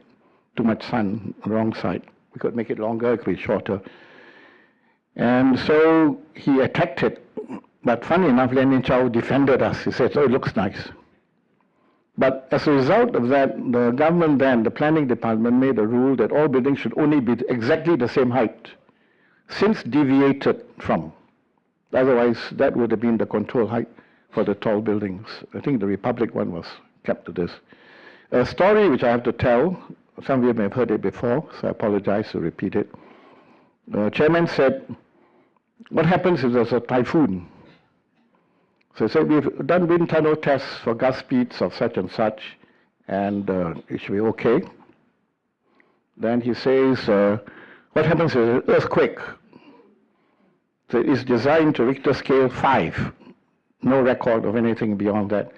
too much sun on the wrong side. We could make it longer, it could be shorter. And so he attacked it. But funny enough, Lenin Chow defended us. He said, oh, it looks nice. But as a result of that, the government then, the planning department, made a rule that all buildings should only be exactly the same height, since deviated from. Otherwise, that would have been the control height for the tall buildings. I think the Republic one was kept to this. A story which I have to tell, some of you may have heard it before, so I apologize to repeat it. The chairman said, what happens if there's a typhoon? So he said, we've done wind tunnel tests for gust speeds of such and such, and it should be okay. Then he says, what happens if there's an earthquake? So it's designed to Richter scale 5. No record of anything beyond that.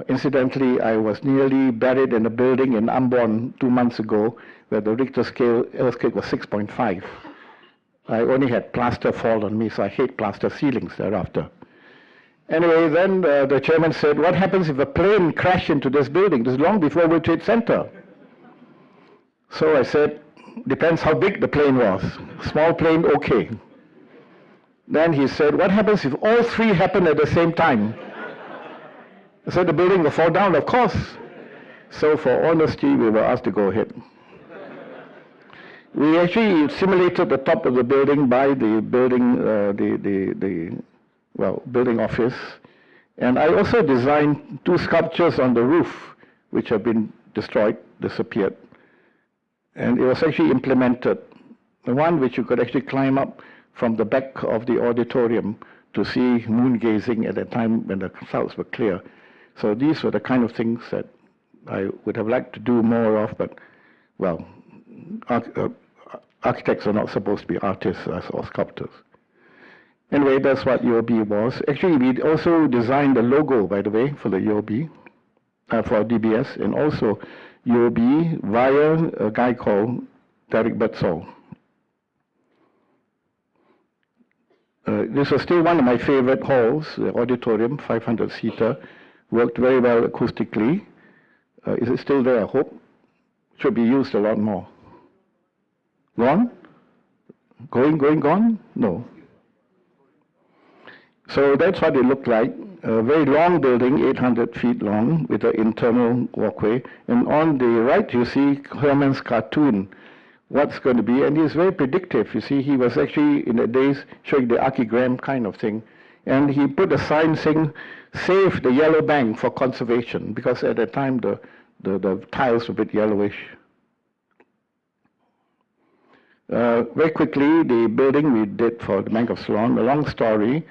Incidentally, I was nearly buried in a building in Ambon 2 months ago where the Richter scale earthquake was 6.5. I only had plaster fall on me, so I hate plaster ceilings thereafter. Anyway, then the chairman said, what happens if a plane crashed into this building? This is long before World Trade Center. So I said, depends how big the plane was. Small plane, okay. Then he said, what happens if all 3 happen at the same time? So the building will fall down, of course. So for honesty, we were asked to go ahead. We actually simulated the top of the building by the building, building office. And I also designed 2 sculptures on the roof, which have been destroyed, disappeared. And it was actually implemented. The one which you could actually climb up from the back of the auditorium to see moon gazing at a time when the clouds were clear. So these were the kind of things that I would have liked to do more of, but, well, architects are not supposed to be artists or sculptors. Anyway, that's what UOB was. Actually, we also designed the logo, by the way, for the UOB, for DBS, and also UOB via a guy called Derek Birdsall. This was still one of my favorite halls, the auditorium, 500-seater, worked very well acoustically. Is it still there, I hope? Should be used a lot more. Gone? Gone? No. So that's what it looked like. A very long building, 800 feet long, with an internal walkway. And on the right, you see Herman's cartoon, what's going to be. And he's very predictive. You see, he was actually, in the days, showing the archigram kind of thing. And he put a sign saying, save the yellow bank for conservation, because at that time, the tiles were a bit yellowish. Very quickly, the building we did for the Bank of Ceylon, a long story.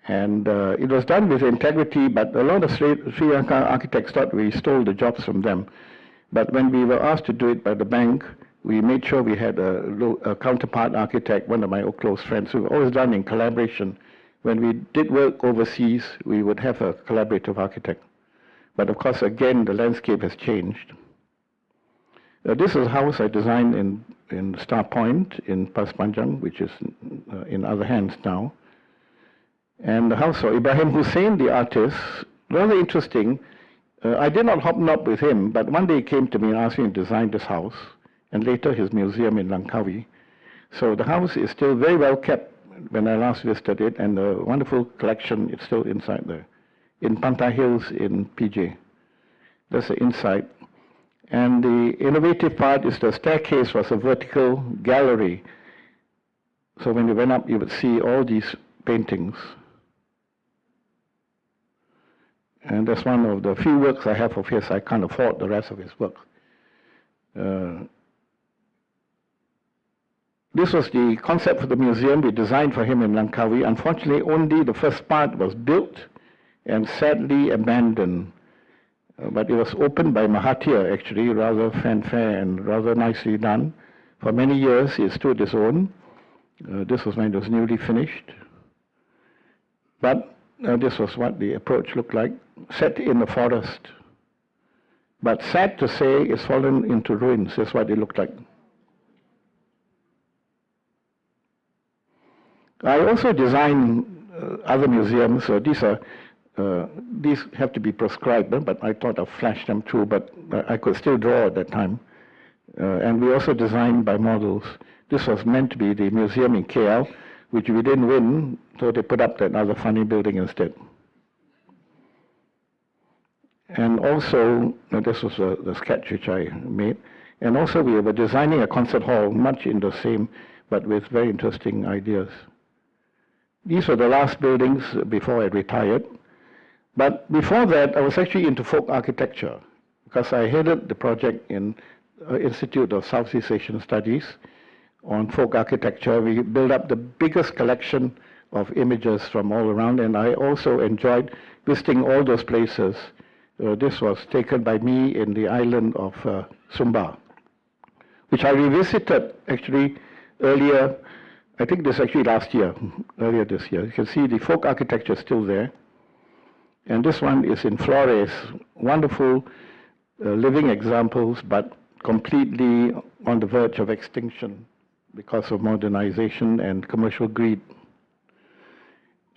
And it was done with integrity, but a lot of Sri Lanka architects thought we stole the jobs from them. But when we were asked to do it by the bank, we made sure we had a counterpart architect, one of my close friends. We've always done in collaboration. When we did work overseas, we would have a collaborative architect. But of course, again, the landscape has changed. This is a house I designed in Star Point in Pas Panjang, which is in other hands now. And the house of Ibrahim Hussein, the artist, rather interesting. I did not hobnob with him, but one day he came to me and asked me to design this house, and later his museum in Langkawi. So the house is still very well kept when I last visited it, and a wonderful collection is still inside there, in Pantai Hills in PJ. That's the inside. And the innovative part is the staircase was a vertical gallery. So when you went up, you would see all these paintings. And that's one of the few works I have of his. I can't afford the rest of his work. This was the concept for the museum we designed for him in Langkawi. Unfortunately, only the first part was built and sadly abandoned. But it was opened by Mahathir, actually, rather fanfare and rather nicely done. For many years, it stood its own. This was when it was newly finished. But this was what the approach looked like, set in the forest. But sad to say, it's fallen into ruins. That's what it looked like. I also design other museums. These have to be prescribed, but I thought I'd flash them through, but I could still draw at that time. And we also designed by models. This was meant to be the museum in KL, which we didn't win, so they put up that other funny building instead. And also, this was the sketch which I made. And also we were designing a concert hall, much in the same, but with very interesting ideas. These were the last buildings before I retired. But before that, I was actually into folk architecture, because I headed the project in Institute of Southeast Asian Studies on folk architecture. We built up the biggest collection of images from all around, and I also enjoyed visiting all those places. This was taken by me in the island of Sumba, which I revisited actually earlier. I think this actually last year, earlier this year. You can see the folk architecture still there. And this one is in Flores, wonderful living examples, but completely on the verge of extinction because of modernization and commercial greed.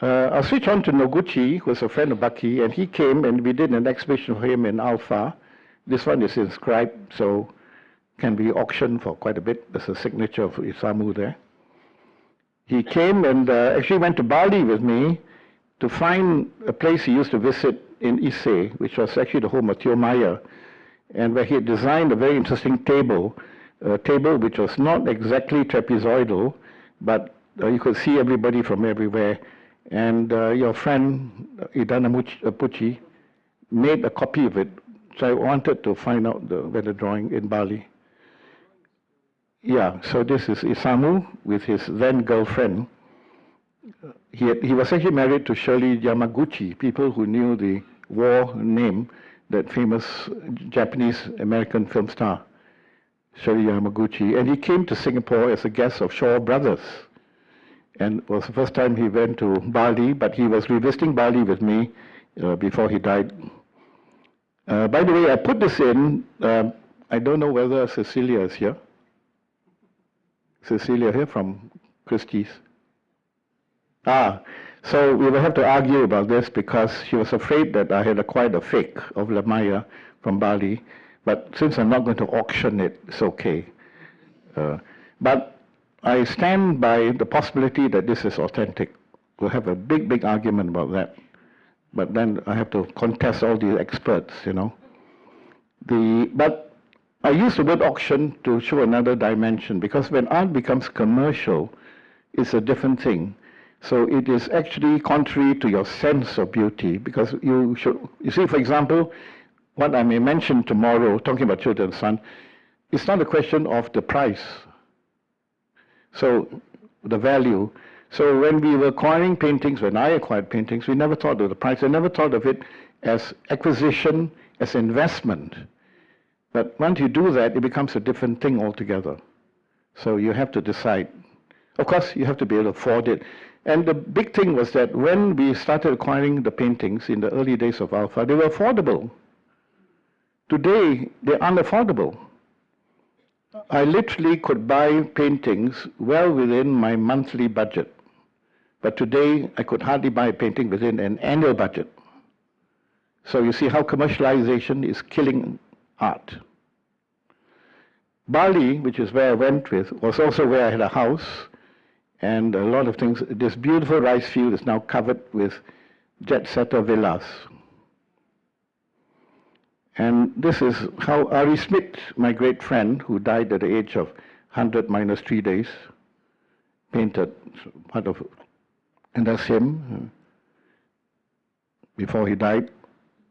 I'll switch on to Noguchi, who was a friend of Baki, and he came and we did an exhibition for him in Alpha. This one is inscribed, so can be auctioned for quite a bit. There's a signature of Isamu there. He came and actually went to Bali with me to find a place he used to visit in Ise, which was actually the home of Tio Maya, and where he had designed a very interesting table table which was not exactly trapezoidal, but you could see everybody from everywhere. And your friend, Idana Pucci, made a copy of it. So I wanted to find out where the drawing in Bali. Yeah, so this is Isamu with his then girlfriend. He was actually married to Shirley Yamaguchi, people who knew the war name, that famous Japanese-American film star, Shirley Yamaguchi. And he came to Singapore as a guest of Shaw Brothers. And it was the first time he went to Bali, but he was revisiting Bali with me before he died. By the way, I put this in, I don't know whether Cecilia is here. Cecilia here from Christie's. So we will have to argue about this because she was afraid that I had acquired a fake of La Maya from Bali, but since I'm not going to auction it, it's okay. But I stand by the possibility that this is authentic. We'll have a big, big argument about that. But then I have to contest all the experts, you know. But I use the word auction to show another dimension, because when art becomes commercial, it's a different thing. So it is actually contrary to your sense of beauty, because you see, for example, what I may mention tomorrow, talking about Children's Sun, it's not a question of the price. So the value. So when we were acquiring paintings, when I acquired paintings, we never thought of the price. I never thought of it as acquisition, as investment. But once you do that, it becomes a different thing altogether. So you have to decide. Of course, you have to be able to afford it. And the big thing was that when we started acquiring the paintings in the early days of Alpha, they were affordable. Today, they're unaffordable. I literally could buy paintings well within my monthly budget. But today, I could hardly buy a painting within an annual budget. So you see how commercialization is killing art. Bali, which is where I went with, was also where I had a house and a lot of things. This beautiful rice field is now covered with jet-setter villas. And this is how Ari Smith, my great friend, who died at the age of 100 minus 3 days, painted part of, and that's him before he died.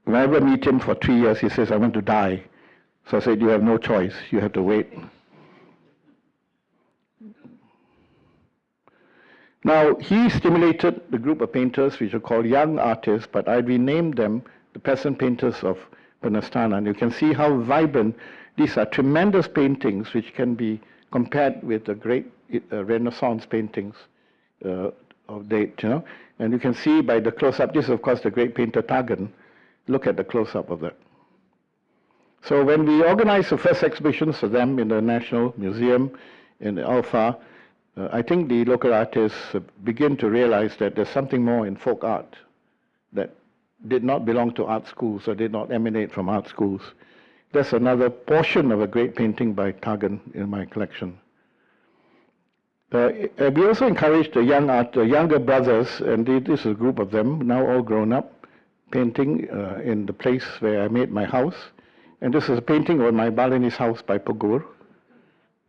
Whenever I meet him for 3 years, he says, I want to die. So I said, you have no choice, you have to wait. Now, he stimulated the group of painters, which are called young artists, but I renamed them the peasant painters of Panastana. And you can see how vibrant these are. Tremendous paintings, which can be compared with the great Renaissance paintings of date, you know. And you can see by the close-up, this is, of course, the great painter Tagan. Look at the close-up of that. So when we organized the first exhibitions for them in the National Museum in Alpha, I think the local artists begin to realize that there's something more in folk art that did not belong to art schools or did not emanate from art schools. That's another portion of a great painting by Tagan in my collection. We also encouraged the younger brothers, and this is a group of them, now all grown up, painting in the place where I made my house. And this is a painting of my Balinese house by Pogur,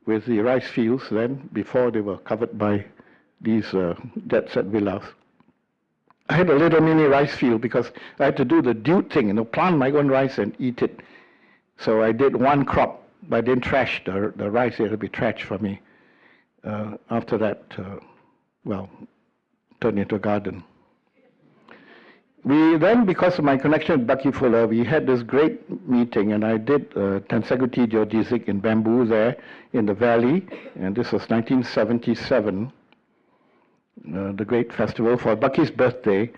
with the rice fields then, before they were covered by these jet-set villas. I had a little mini rice field because I had to do the dude thing, you know, plant my own rice and eat it. So I did one crop, but I didn't trash the rice. It had to be trashed for me. After that, well, turned into a garden. We then, because of my connection with Bucky Fuller, we had this great meeting, and I did Tenseguti Geodesic in bamboo there in the valley, and this was 1977, the great festival for Bucky's birthday.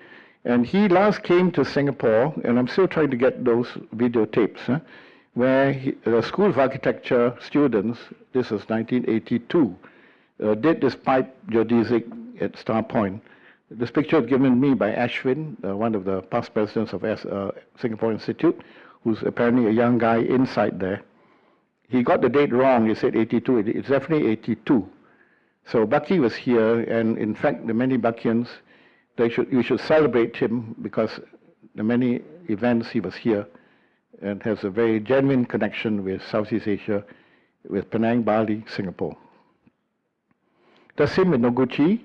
And he last came to Singapore, and I'm still trying to get those videotapes, where the School of Architecture students, this was 1982, did this pipe geodesic at Star Point. This picture was given me by Ashwin, one of the past presidents of Singapore Institute, who's apparently a young guy inside there. He got the date wrong. He said 82. It's definitely 82. So Bucky was here, and in fact, the many Buckians, you should celebrate him because the many events he was here and has a very genuine connection with Southeast Asia with Penang, Bali, Singapore. That's him in Noguchi,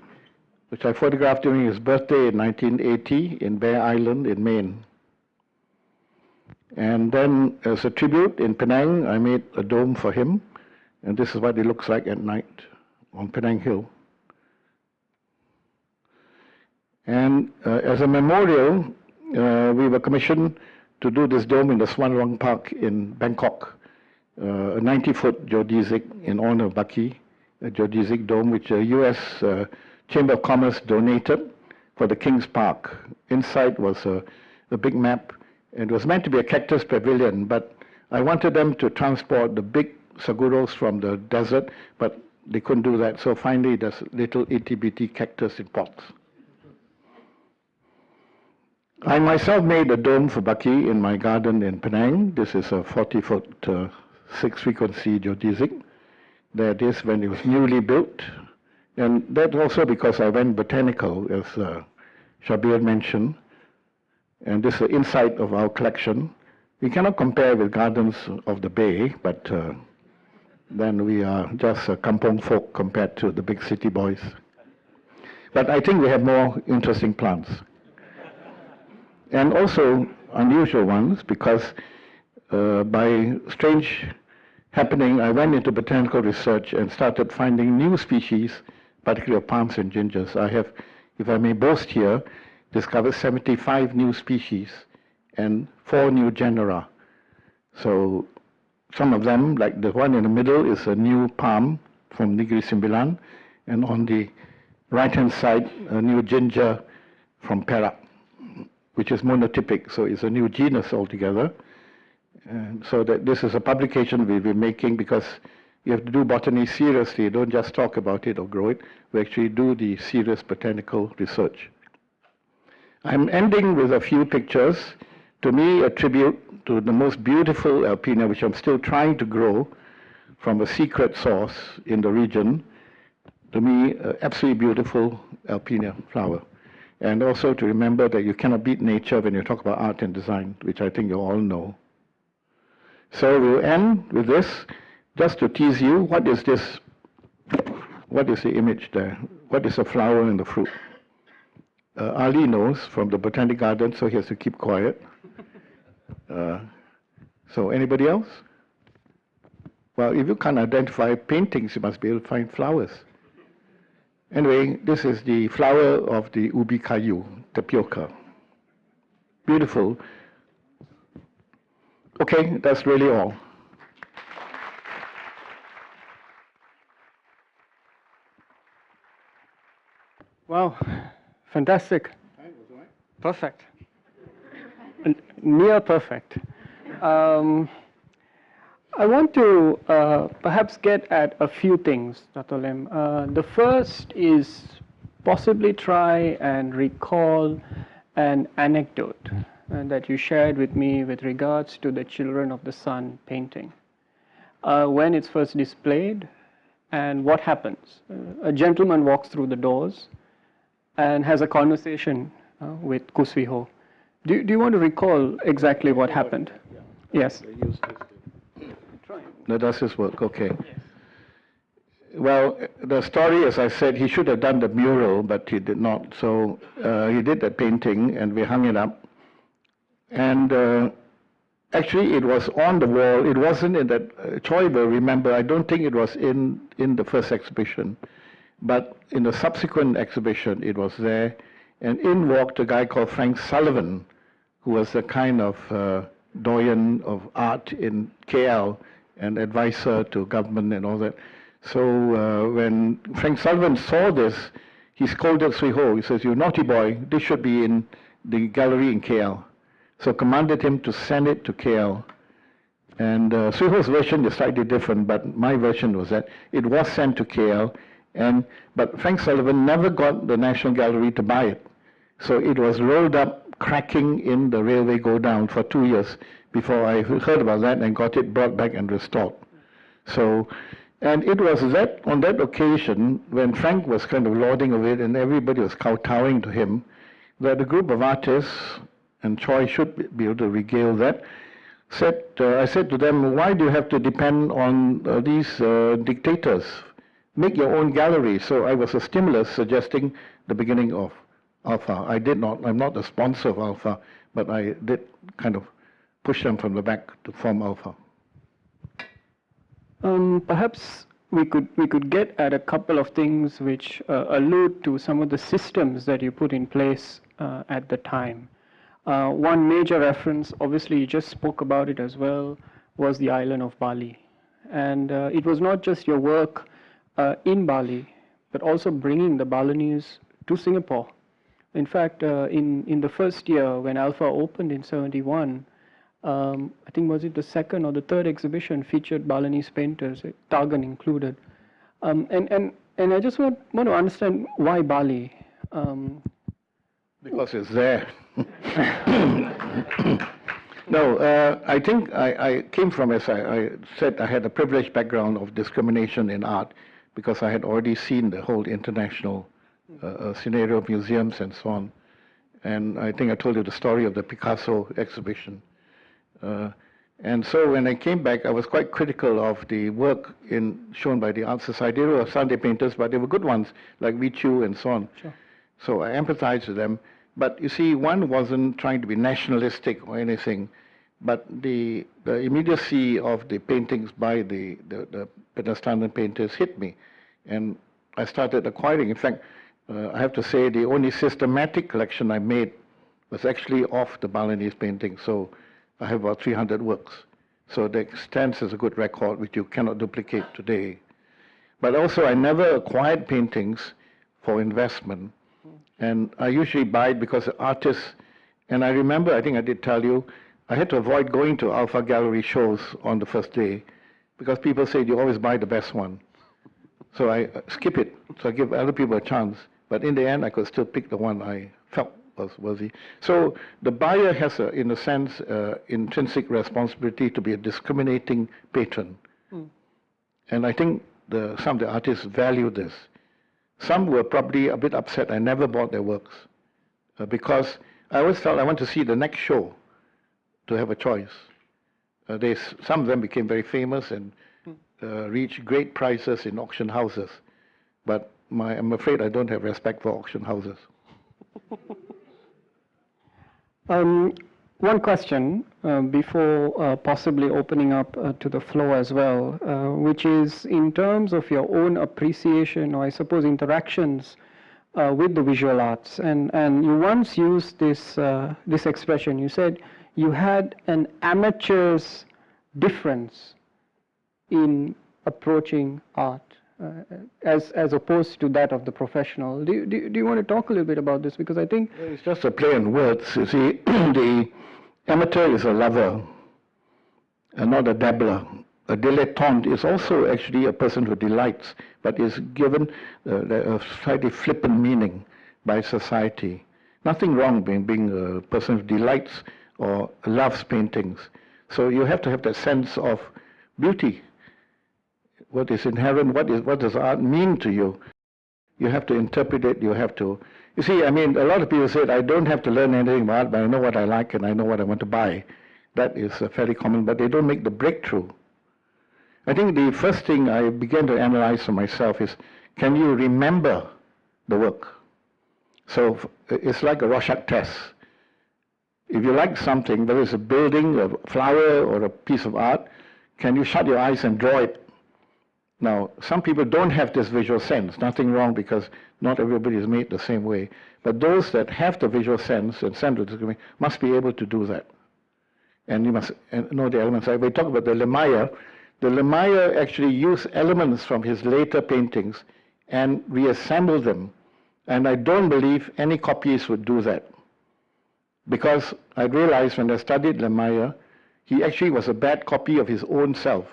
which I photographed during his birthday in 1980 in Bear Island in Maine. And then as a tribute in Penang, I made a dome for him, and this is what it looks like at night on Penang Hill. And as a memorial, we were commissioned to do this dome in the Swan Rong Park in Bangkok, a 90-foot geodesic in honor of Bucky, a geodesic dome which the US Chamber of Commerce donated for the King's Park. Inside was a big map. It was meant to be a cactus pavilion, but I wanted them to transport the big saguros from the desert, but they couldn't do that. So finally, there's little itty-bitty cactus in pots. I myself made a dome for Bucky in my garden in Penang. This is a 40-foot 6-frequency geodesic. There it is when it was newly built. And that's also because I went botanical, as Shabir mentioned. And this is the inside of our collection. We cannot compare with Gardens of the Bay, but then we are just kampong folk compared to the big city boys. But I think we have more interesting plants. And also unusual ones, because by strange happening, I went into botanical research and started finding new species, particularly of palms and gingers. I have, if I may boast here, discovered 75 new species and 4 new genera. So some of them, like the one in the middle, is a new palm from Negri Sembilan, and on the right-hand side, a new ginger from Perak, which is monotypic, so it's a new genus altogether. And so that this is a publication we'll be making, because you have to do botany seriously. Don't just talk about it or grow it. We actually do the serious botanical research. I'm ending with a few pictures. To me, a tribute to the most beautiful Alpinia, which I'm still trying to grow from a secret source in the region. To me, absolutely beautiful Alpinia flower. And also to remember that you cannot beat nature when you talk about art and design, which I think you all know. So we'll end with this, just to tease you. What is this? What is the image there? What is the flower and the fruit? Ali knows from the Botanic Garden, so he has to keep quiet. So anybody else? Well, if you can't identify paintings, you must be able to find flowers. Anyway, this is the flower of the ubi kayu, tapioca. Beautiful. Okay, that's really all. Wow, fantastic. Perfect. Near perfect. I want to perhaps get at a few things, Dr. Lim. The first is possibly try and recall an anecdote that you shared with me with regards to the Children of the Sun painting. When it's first displayed and what happens. A gentleman walks through the doors and has a conversation with Kuswiho. Do you want to recall exactly what happened? Yes. No, does this work? Okay. Yes. Well, the story, as I said, he should have done the mural, but he did not. So he did the painting, and we hung it up. And actually, it was on the wall. It wasn't in that. Choi will remember. I don't think it was in the first exhibition, but in the subsequent exhibition, it was there. And in walked a guy called Frank Sullivan, who was a kind of doyen of art in KL, and advisor to government and all that. So when Frank Sullivan saw this, he scolded Swiho. He says, "You naughty boy, this should be in the gallery in KL." So commanded him to send it to KL. And Swiho's version is slightly different, but my version was that it was sent to KL, but Frank Sullivan never got the National Gallery to buy it. So it was rolled up, cracking in the railway go down for 2 years before I heard about that and got it brought back and restored. So, and it was that on that occasion when Frank was kind of lording over it and everybody was kowtowing to him, that a group of artists, and Choi should be able to regale that, I said to them, why do you have to depend on these dictators? Make your own gallery. So I was a stimulus suggesting the beginning of Alpha. I'm not a sponsor of Alpha, but I did kind of push them from the back to form Alpha. Perhaps we could get at a couple of things which allude to some of the systems that you put in place at the time. One major reference, obviously you just spoke about it as well, was the island of Bali. And it was not just your work in Bali, but also bringing the Balinese to Singapore. In fact, in the first year when Alpha opened in '71, I think was it the second or the third exhibition featured Balinese painters, Targan included. And I just want to understand why Bali? Because it's there. No, I think I came from, as I said, I had a privileged background of discrimination in art because I had already seen the whole international scenario of museums and so on. And I think I told you the story of the Picasso exhibition. And so when I came back, I was quite critical of the work shown by the Art Society. They were Sunday painters, but they were good ones, like Wee Chu and so on. Sure. So I empathized with them. But you see, one wasn't trying to be nationalistic or anything, but the immediacy of the paintings by the Panastana painters hit me. And I started acquiring. In fact, I have to say the only systematic collection I made was actually of the Balinese paintings. So I have about 300 works. So that stands as a good record, which you cannot duplicate today. But also, I never acquired paintings for investment. And I usually buy it because artists, and I remember, I think I did tell you, I had to avoid going to Alpha Gallery shows on the first day because people say you always buy the best one. So I skip it. So I give other people a chance. But in the end, I could still pick the one I felt was worthy. So the buyer has, in a sense, intrinsic responsibility to be a discriminating patron. And I think some of the artists value this. Some were probably a bit upset I never bought their works because I always felt I want to see the next show to have a choice. Some of them became very famous and reached great prices in auction houses. But I'm afraid I don't have respect for auction houses. One question before possibly opening up to the floor as well, which is in terms of your own appreciation or I suppose interactions with the visual arts. And you once used this expression. You said you had an amateur's difference in approaching art as opposed to that of the professional. Do you want to talk a little bit about this? Because I think it's just a play on words. You see, the amateur is a lover and not a dabbler. A dilettante is also actually a person who delights, but is given a slightly flippant meaning by society. Nothing wrong being a person who delights or loves paintings. So you have to have that sense of beauty. What is inherent, what does art mean to you? You have to interpret it, you see, I mean, a lot of people said, I don't have to learn anything about art, but I know what I like and I know what I want to buy. That is fairly common, but they don't make the breakthrough. I think the first thing I began to analyze for myself is, can you remember the work? So it's like a Rorschach test. If you like something, whether it's a building, a flower, or a piece of art, can you shut your eyes and draw it? Now, some people don't have this visual sense. Nothing wrong because not everybody is made the same way. But those that have the visual sense and sense of discrimination must be able to do that. And you must know the elements. We talk about the Lemire. The Lemire actually used elements from his later paintings and reassembled them. And I don't believe any copyists would do that. Because I realized when I studied Lemire, he actually was a bad copy of his own self.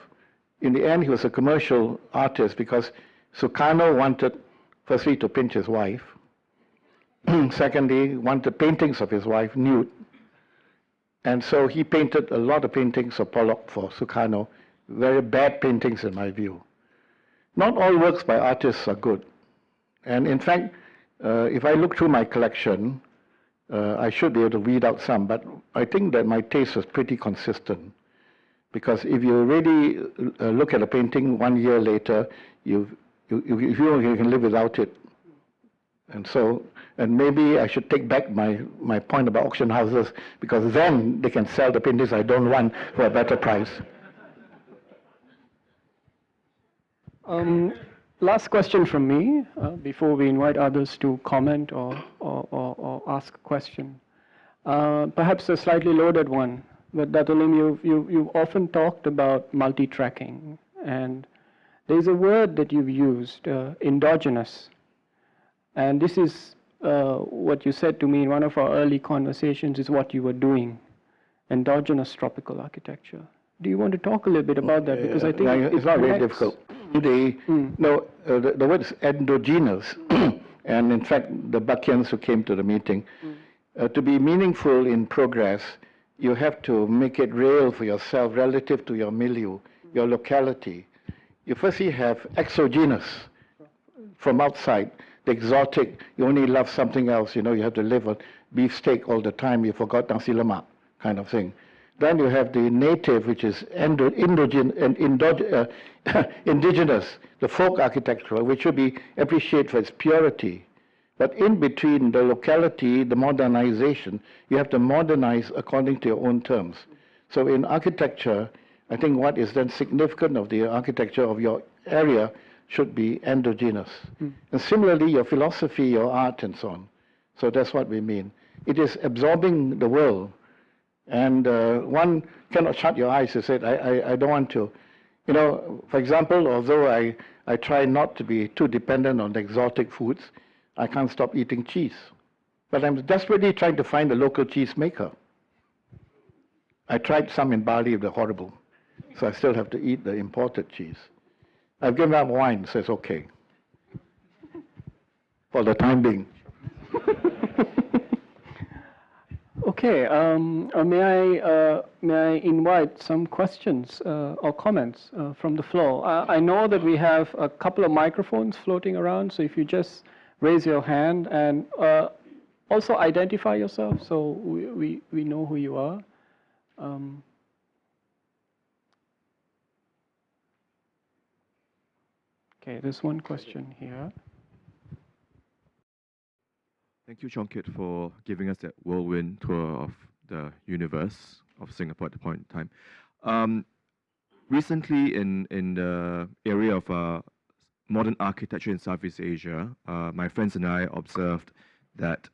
In the end, he was a commercial artist because Sukarno wanted, firstly, to pinch his wife. Secondly, wanted paintings of his wife nude. And so he painted a lot of paintings of Pollock for Sukarno, very bad paintings in my view. Not all works by artists are good. And in fact, if I look through my collection, I should be able to weed out some, but I think that my taste was pretty consistent. Because if you really look at a painting 1 year later, you can live without it. And so, and maybe I should take back my point about auction houses, because then they can sell the paintings I don't want for a better price. Last question from me before we invite others to comment or ask a question. Perhaps a slightly loaded one, but Datuk Lim, you've often talked about multi-tracking, and there's a word that you've used, endogenous. And this is what you said to me in one of our early conversations is what you were doing, endogenous tropical architecture. Do you want to talk a little bit about that? Because I think it's not very difficult. The word is endogenous, and in fact, the Bakians who came to the meeting, to be meaningful in progress, you have to make it real for yourself relative to your milieu, your locality. You firstly have exogenous, from outside, the exotic. You only love something else, you have to live on beefsteak all the time, you forgot nasi lemak, kind of thing. Then you have the native, which is indigenous, the folk architecture, which should be appreciated for its purity. But in between the locality, the modernization, you have to modernize according to your own terms. So in architecture, I think what is then significant of the architecture of your area should be endogenous. And similarly, your philosophy, your art, and so on. So that's what we mean. It is absorbing the world. And one cannot shut your eyes and say, I don't want to. For example, although I try not to be too dependent on the exotic foods, I can't stop eating cheese. But I'm desperately trying to find a local cheese maker. I tried some in Bali, they're horrible. So I still have to eat the imported cheese. I've given up wine, so it's okay. For the time being. Okay, may I invite some questions or comments from the floor? I know that we have a couple of microphones floating around, so if you just raise your hand and also identify yourself so we know who you are. Okay, there's one question here. Thank you, Chong Keat, for giving us that whirlwind tour of the universe of Singapore at the point in time. Recently, in the area of modern architecture in Southeast Asia, my friends and I observed that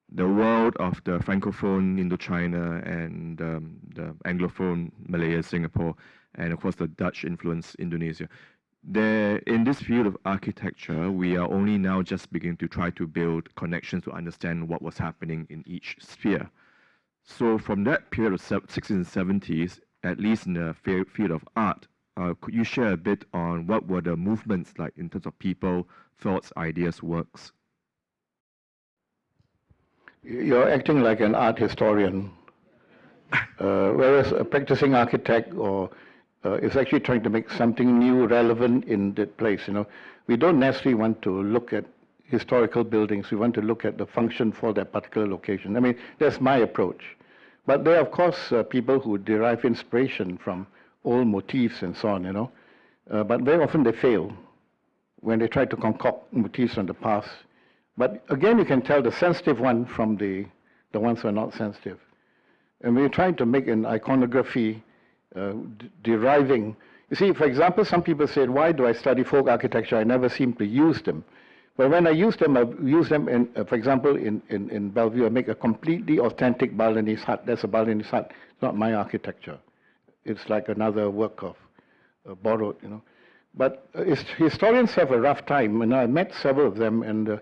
the world of the Francophone Indochina and the Anglophone Malaya, Singapore, and of course the Dutch influence Indonesia, in this field of architecture, we are only now just beginning to try to build connections to understand what was happening in each sphere. So from that period of 60s and 70s, at least in the field of art, could you share a bit on what were the movements like in terms of people, thoughts, ideas, works? You're acting like an art historian, whereas a practicing architect is actually trying to make something new relevant in that place. We don't necessarily want to look at historical buildings. We want to look at the function for that particular location. I mean, that's my approach. But there are, of course, people who derive inspiration from old motifs and so on, but very often they fail when they try to concoct motifs from the past. But again, you can tell the sensitive one from the ones who are not sensitive. And we're trying to make an iconography deriving. You see, for example, some people said, why do I study folk architecture? I never seem to use them. But when I use them, I use them, for example, in Bellevue, I make a completely authentic Balinese hut. That's a Balinese hut. It's not my architecture. It's like another work of borrowed, But historians have a rough time, and I met several of them, and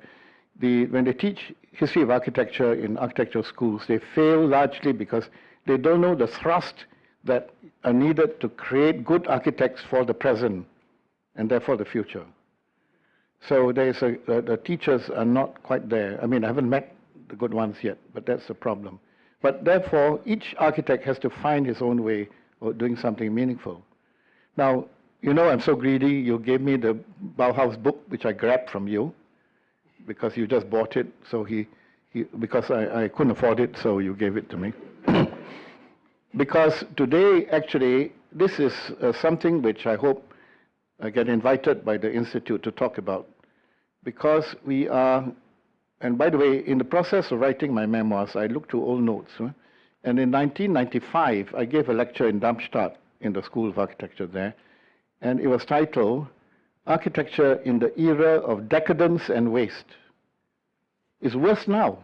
when they teach history of architecture in architectural schools, they fail largely because they don't know the thrust that are needed to create good architects for the present and therefore the future. So the teachers are not quite there. I mean, I haven't met the good ones yet, but that's the problem. But therefore, each architect has to find his own way of doing something meaningful. Now, I'm so greedy, you gave me the Bauhaus book, which I grabbed from you, because you just bought it, so because I couldn't afford it, so you gave it to me. because today, actually, this is something which I hope I get invited by the Institute to talk about, because we are, and by the way, in the process of writing my memoirs, I looked through old notes, and in 1995, I gave a lecture in Darmstadt in the School of Architecture there, and it was titled, Architecture in the Era of Decadence and Waste. It's worse now.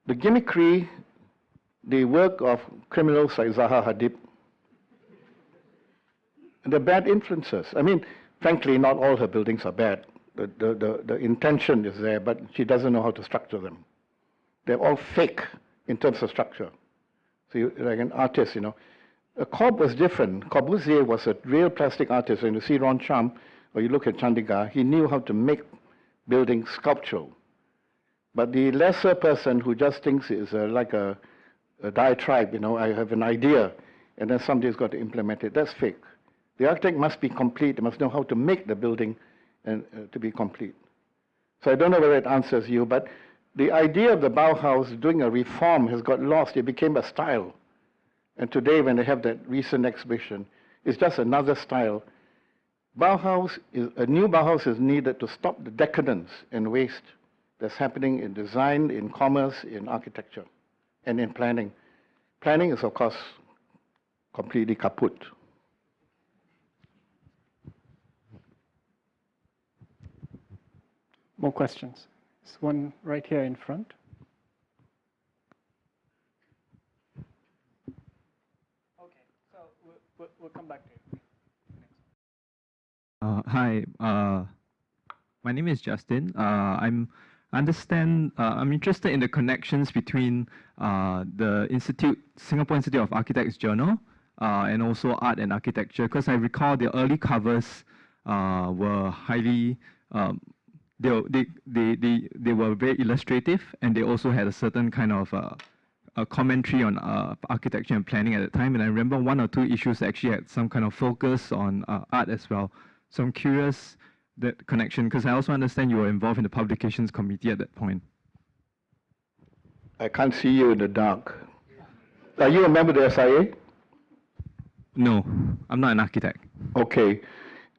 The gimmickry, the work of criminals like Zaha Hadid, and the bad influences. I mean, frankly, not all her buildings are bad. The intention is there, but she doesn't know how to structure them. They're all fake in terms of structure. So you, like an artist, you know. Cobb was different. Corbusier was a real plastic artist. When you see Ron Cham, or you look at Chandigarh, he knew how to make buildings sculptural. But the lesser person who just thinks is like a diatribe, you know, I have an idea, and then somebody's got to implement it, that's fake. The architect must be complete, they must know how to make the building and, to be complete. So I don't know whether it answers you, but the idea of the Bauhaus doing a reform has got lost. It became a style. And today, when they have that recent exhibition, it's just another style. Bauhaus a new Bauhaus is needed to stop the decadence and waste that's happening in design, in commerce, in architecture, and in planning. Planning is, of course, completely kaput. More questions? There's one right here in front. Okay, so we'll come back to you. Hi, my name is Justin. I'm interested in the connections between the Singapore Institute of Architects Journal and also art and architecture, because I recall the early covers were highly they were very illustrative, and they also had a certain kind of a commentary on architecture and planning at the time. And I remember one or two issues actually had some kind of focus on art as well. So I'm curious that connection, because I also understand you were involved in the publications committee at that point. I can't see you in the dark. Are you a member of the SIA? No, I'm not an architect. Okay.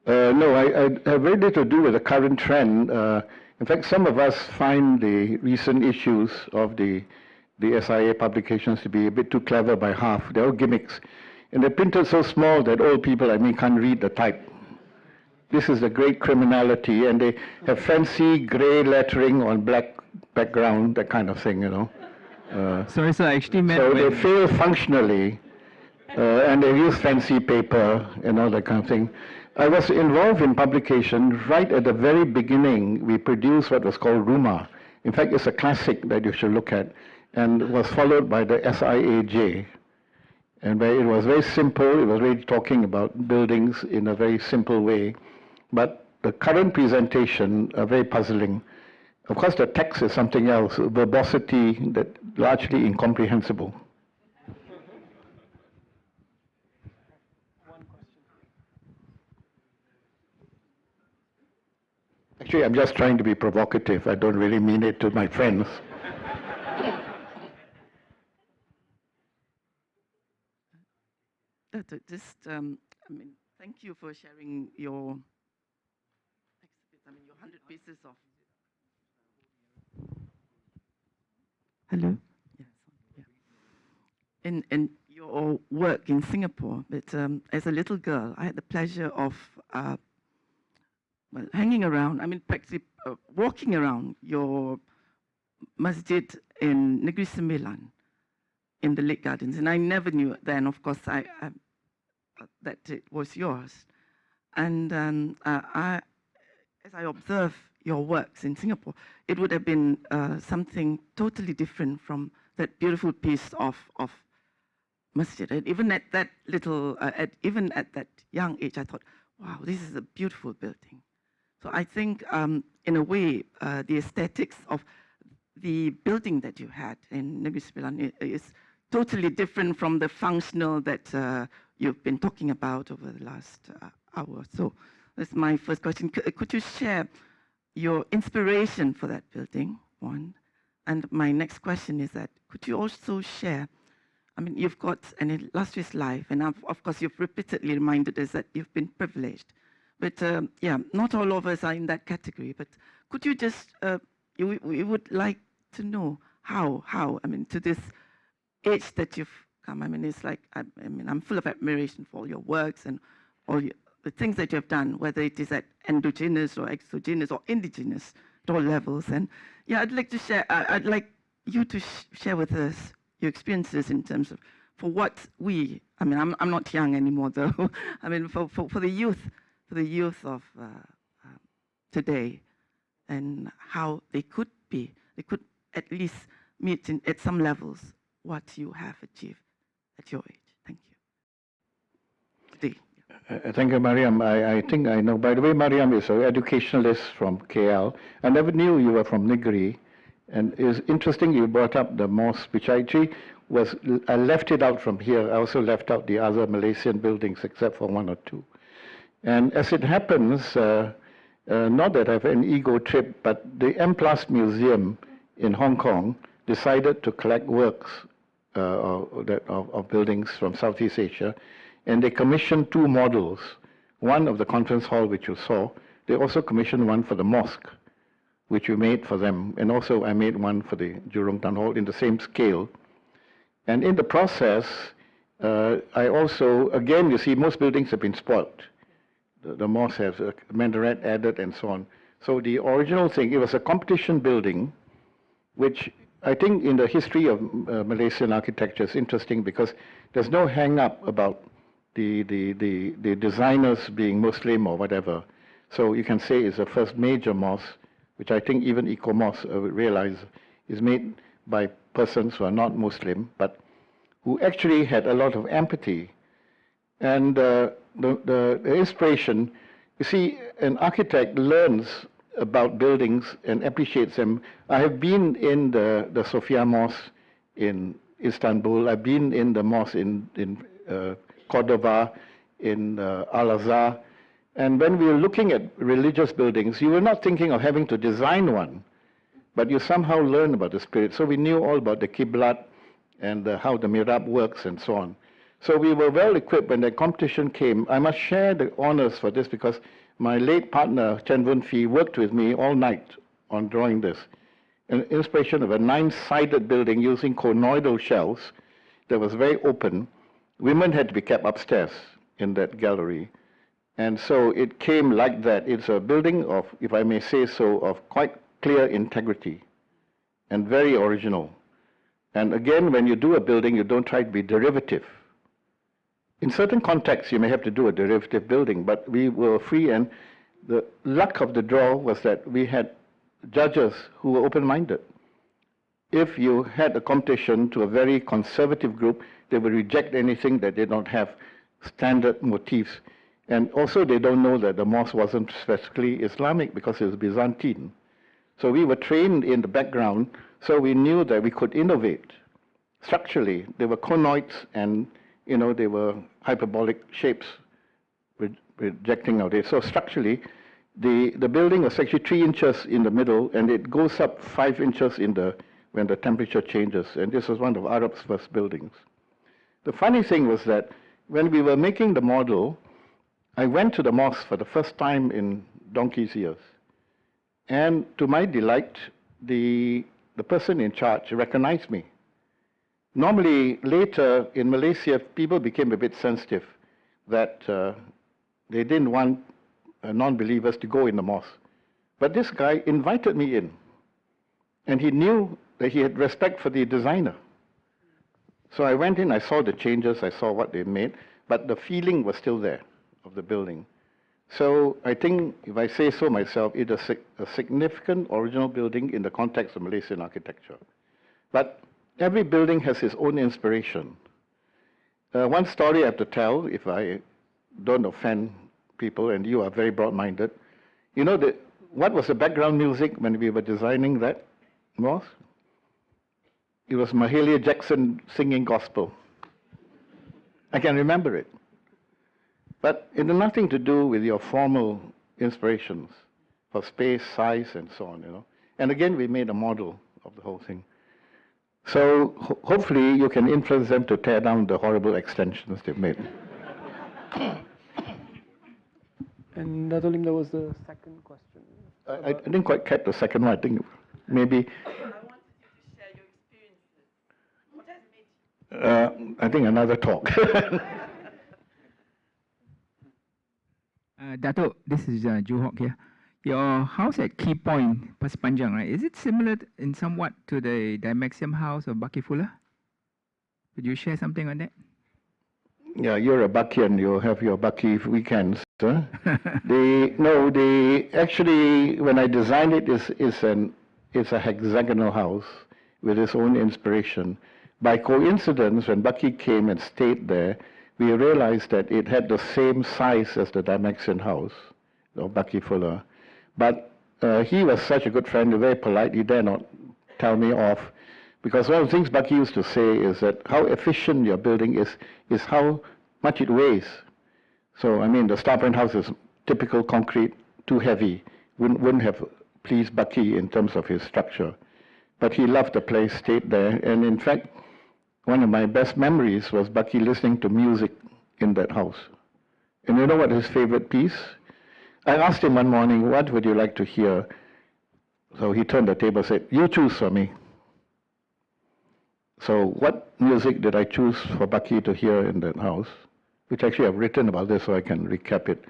No, I have very little to do with the current trend. In fact, some of us find the recent issues of the SIA publications to be a bit too clever by half. They're all gimmicks. And they're printed so small that old people like me can't read the type. This is the great criminality, and they have fancy gray lettering on black background, that kind of thing, you know. Sorry, sir, I actually meant so they fail functionally, and they use fancy paper and all that kind of thing. I was involved in publication right at the very beginning. We produced what was called Ruma. In fact, it's a classic that you should look at, and was followed by the SIAJ. And where it was very simple, it was really talking about buildings in a very simple way. But the current presentation are very puzzling. Of course, the text is something else, verbosity that largely incomprehensible. Actually, I'm just trying to be provocative. I don't really mean it to my friends. Just, I mean, thank you for sharing your exhibit. I mean, your 100 pieces of. Hello. Yes. Yeah. In your work in Singapore, but as a little girl, I had the pleasure of well, hanging around. I mean, practically walking around your masjid in Negeri Sembilan, in the Lake Gardens, and I never knew then, of course, that it was yours. And as I observe your works in Singapore, it would have been something totally different from that beautiful piece of masjid. And even at that little, even at that young age, I thought, wow, this is a beautiful building. So I think, in a way, the aesthetics of the building that you had in Negeri Sembilan is totally different from the functional that you've been talking about over the last hour. So that's my first question. Could you share your inspiration for that building, one? And my next question is that, could you also share I mean, you've got an illustrious life, and of course, you've repeatedly reminded us that you've been privileged. But yeah, not all of us are in that category. But could you just, we would like to know how, I mean, to this age that you've come. I mean, it's like, I mean, I'm full of admiration for all your works and all the things that you have done, whether it is at endogenous or exogenous or indigenous at all levels. And yeah, I'd like to share, I'd like you to share with us your experiences in terms of, for what we, I mean, I'm not young anymore though. I mean, for the youth of today, and how they could at least meet at some levels what you have achieved at your age. Thank you. Today. Thank you, Mariam. I think I know. By the way, Mariam is an educationalist from KL. I never knew you were from Negri. And it's interesting you brought up the mosque, which I actually I left it out from here. I also left out the other Malaysian buildings except for one or two. And as it happens, not that I have an ego trip, but the M Plus Museum in Hong Kong decided to collect works of buildings from Southeast Asia, and they commissioned two models, one of the conference hall, which you saw. They also commissioned one for the mosque, which we made for them, and also I made one for the Jurong Town Hall in the same scale. And in the process, I also, again, you see, most buildings have been spoilt. The mosque has a minaret added and so on. So the original thing, it was a competition building, which I think in the history of Malaysian architecture is interesting because there's no hang-up about the designers being Muslim or whatever. So you can say it's the first major mosque, which I think even Eco-Mosque realize is made by persons who are not Muslim, but who actually had a lot of empathy. And the inspiration, you see, an architect learns about buildings and appreciates them. I have been in the Sophia Mosque in Istanbul. I've been in the mosque in Cordova, in Al-Azhar. And when we were looking at religious buildings, you were not thinking of having to design one, but you somehow learn about the spirit. So we knew all about the Qiblat and how the Mihrab works and so on. So we were well equipped when the competition came. I must share the honors for this because my late partner, Chen Wun Fee, worked with me all night on drawing this. An inspiration of a 9-sided building using conoidal shells that was very open. Women had to be kept upstairs in that gallery. And so it came like that. It's a building of, if I may say so, of quite clear integrity and very original. And again, when you do a building, you don't try to be derivative. In certain contexts, you may have to do a derivative building, but we were free, and the luck of the draw was that we had judges who were open-minded. If you had a competition to a very conservative group, they would reject anything that did not have standard motifs. And also, they don't know that the mosque wasn't specifically Islamic because it was Byzantine. So we were trained in the background, so we knew that we could innovate. Structurally, there were conoids and they were hyperbolic shapes projecting nowadays. So structurally, the building was actually 3 inches in the middle, and it goes up 5 inches when the temperature changes. And this was one of Arab's first buildings. The funny thing was that when we were making the model, I went to the mosque for the first time in donkey's years. And to my delight, the person in charge recognized me. Normally, later in Malaysia, people became a bit sensitive that they didn't want non-believers to go in the mosque. But this guy invited me in, and he knew that he had respect for the designer. So I went in, I saw the changes, I saw what they made, but the feeling was still there of the building. So I think, if I say so myself, it is a significant original building in the context of Malaysian architecture. But every building has its own inspiration. One story I have to tell, if I don't offend people, and you are very broad-minded. What was the background music when we were designing that mosque? It was Mahalia Jackson singing gospel. I can remember it. But it had nothing to do with your formal inspirations for space, size, and so on, And again, we made a model of the whole thing. So hopefully you can influence them to tear down the horrible extensions they've made. And Datuk Lim, there was the second question. I didn't quite catch the second one. I think maybe. I wanted you to share your experiences. What has made you? I think another talk. Dato, this is Joo Hock here. Your house at Key Point, Pasir Panjang, right? Is it similar in somewhat to the Dymaxium house of Baki Fuller? Could you share something on that? Yeah, you're a Bakian. You have your Baki weekends. Huh? Actually, when I designed it, it's a hexagonal house with its own inspiration. By coincidence, when Baki came and stayed there, we realized that it had the same size as the Dymaxion house of Baki Fuller. But he was such a good friend, very polite, he dare not tell me off. Because one of the things Baki used to say is that how efficient your building is how much it weighs. So, I mean, the Star Point house is typical concrete, too heavy. Wouldn't have pleased Baki in terms of his structure. But he loved the place, stayed there, and in fact, one of my best memories was Baki listening to music in that house. And you know what his favorite piece? I asked him one morning, what would you like to hear? So he turned the table and said, you choose for me. So what music did I choose for Baki to hear in that house? Which actually I've written about this so I can recap it.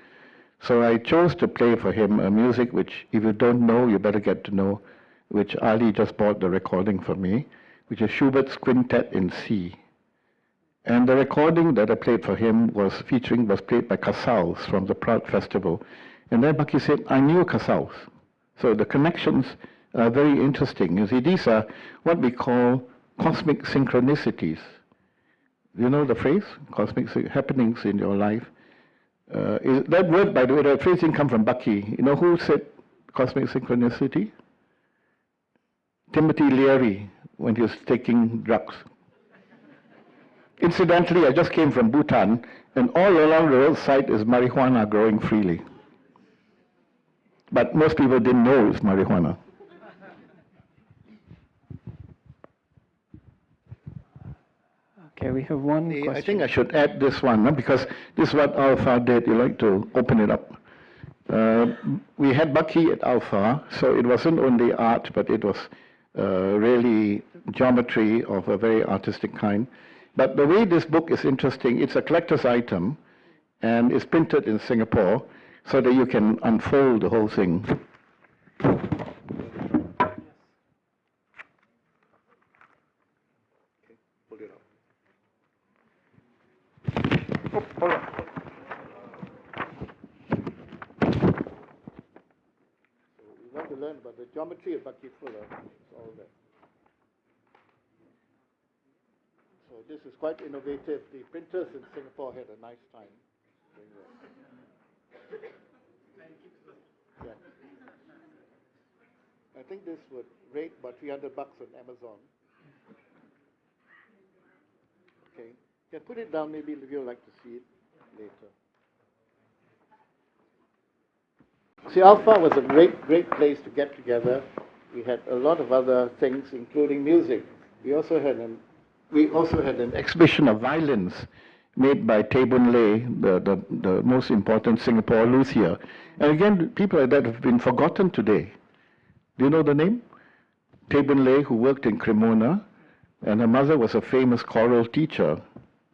So I chose to play for him a music which, if you don't know, you better get to know, which Ali just bought the recording for me, which is Schubert's Quintet in C. And the recording that I played for him was played by Casals from the Prague Festival. And then Baki said, I knew Casals. So the connections are very interesting. You see, these are what we call cosmic synchronicities. You know the phrase? Cosmic happenings in your life. That word, by the way, the phrase didn't come from Baki. You know who said cosmic synchronicity? Timothy Leary, when he was taking drugs. Incidentally, I just came from Bhutan, and all along the roadside is marijuana growing freely. But most people didn't know it's marijuana. Okay, we have one question. I think I should add this one, because this is what Alpha did. You like to open it up. We had Baki at Alpha, so it wasn't only art, but it was really geometry of a very artistic kind. But the way this book is interesting, it's a collector's item, and it's printed in Singapore, so that you can unfold the whole thing. We want to learn about the geometry of Baki Fuller. It's all there. So this is quite innovative. The printers in Singapore had a nice time doing that. Yeah. I think this would rate about $300 on Amazon. Okay. You can put it down maybe if you'd like to see it later. See, Alpha was a great place to get together. We had a lot of other things, including music. We also had an exhibition of violins made by Tay Boon Lay, the most important Singapore luthier. And again, people like that have been forgotten today. Do you know the name? Tay Boon Lay, who worked in Cremona, and her mother was a famous choral teacher,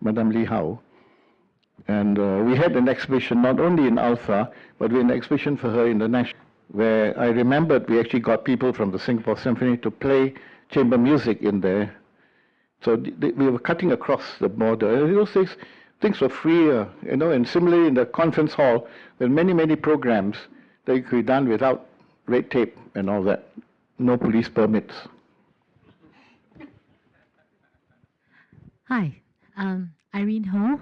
Madame Lee Howe. And we had an exhibition not only in Alpha, but we had an exhibition for her in the National, where I remembered we actually got people from the Singapore Symphony to play chamber music in there. So we were cutting across the border. Those things were freer, you know, and similarly in the conference hall, there were many programs that could be done without red tape and all that. No police permits. Hi, Irene Ho.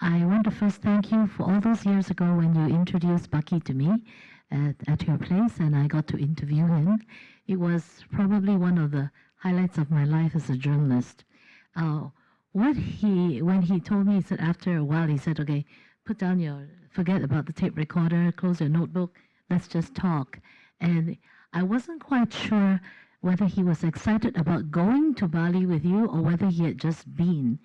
I want to first thank you for all those years ago when you introduced Baki to me at your place and I got to interview him. It was probably one of the highlights of my life as a journalist. When he told me, he said after a while, he said, okay, forget about the tape recorder, close your notebook, let's just talk. And I wasn't quite sure whether he was excited about going to Bali with you or whether he had just been.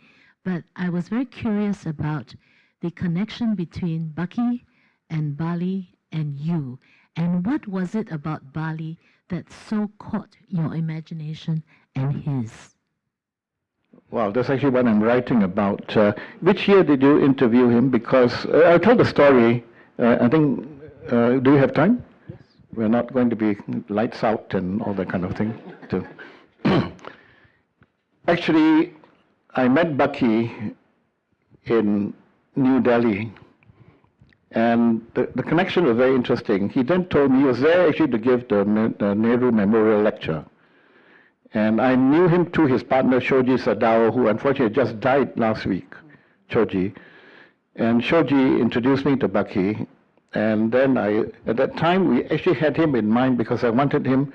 But I was very curious about the connection between Bucky and Bali and you. And what was it about Bali that so caught your imagination and his? Well, that's actually what I'm writing about. Which year did you interview him? Because I'll tell the story. I think, do you have time? Yes. We're not going to be lights out and all that kind of thing. Actually, I met Bucky in New Delhi, and the connection was very interesting. He then told me he was there actually to give the Nehru Memorial Lecture. And I knew him through his partner, Shoji Sadao, who unfortunately just died last week, Shoji. And Shoji introduced me to Bucky. And then at that time, we actually had him in mind because I wanted him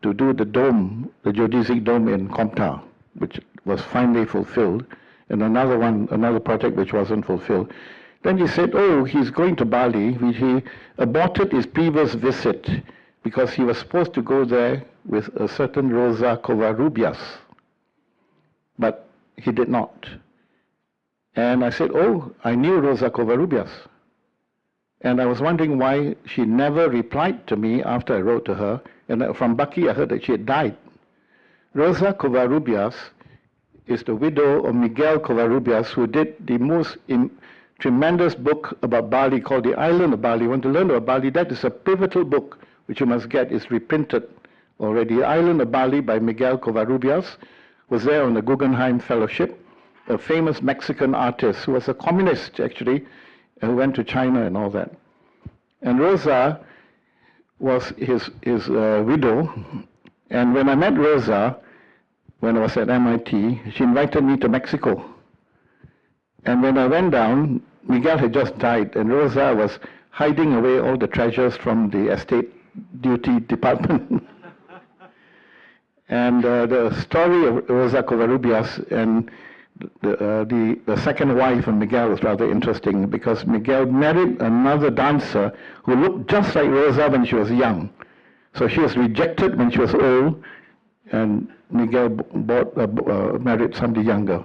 to do the dome, the geodesic dome in Komta, which was finally fulfilled, and another project which wasn't fulfilled. Then he said, oh, he's going to Bali. He aborted his previous visit because he was supposed to go there with a certain Rosa Covarrubias, but he did not. And I said, oh, I knew Rosa Covarrubias. And I was wondering why she never replied to me after I wrote to her. And from Bucky, I heard that she had died. Rosa Covarrubias is the widow of Miguel Covarrubias, who did the most tremendous book about Bali called The Island of Bali. You want to learn about Bali? That is a pivotal book which you must get. It's reprinted already. The Island of Bali by Miguel Covarrubias was there on the Guggenheim Fellowship, a famous Mexican artist who was a communist, actually, who went to China and all that. And Rosa was his widow. And when I met Rosa, when I was at MIT, she invited me to Mexico. And when I went down, Miguel had just died, and Rosa was hiding away all the treasures from the estate duty department. And the story of Rosa Covarrubias and the second wife of Miguel was rather interesting because Miguel married another dancer who looked just like Rosa when she was young. So she was rejected when she was old, and Miguel married somebody younger.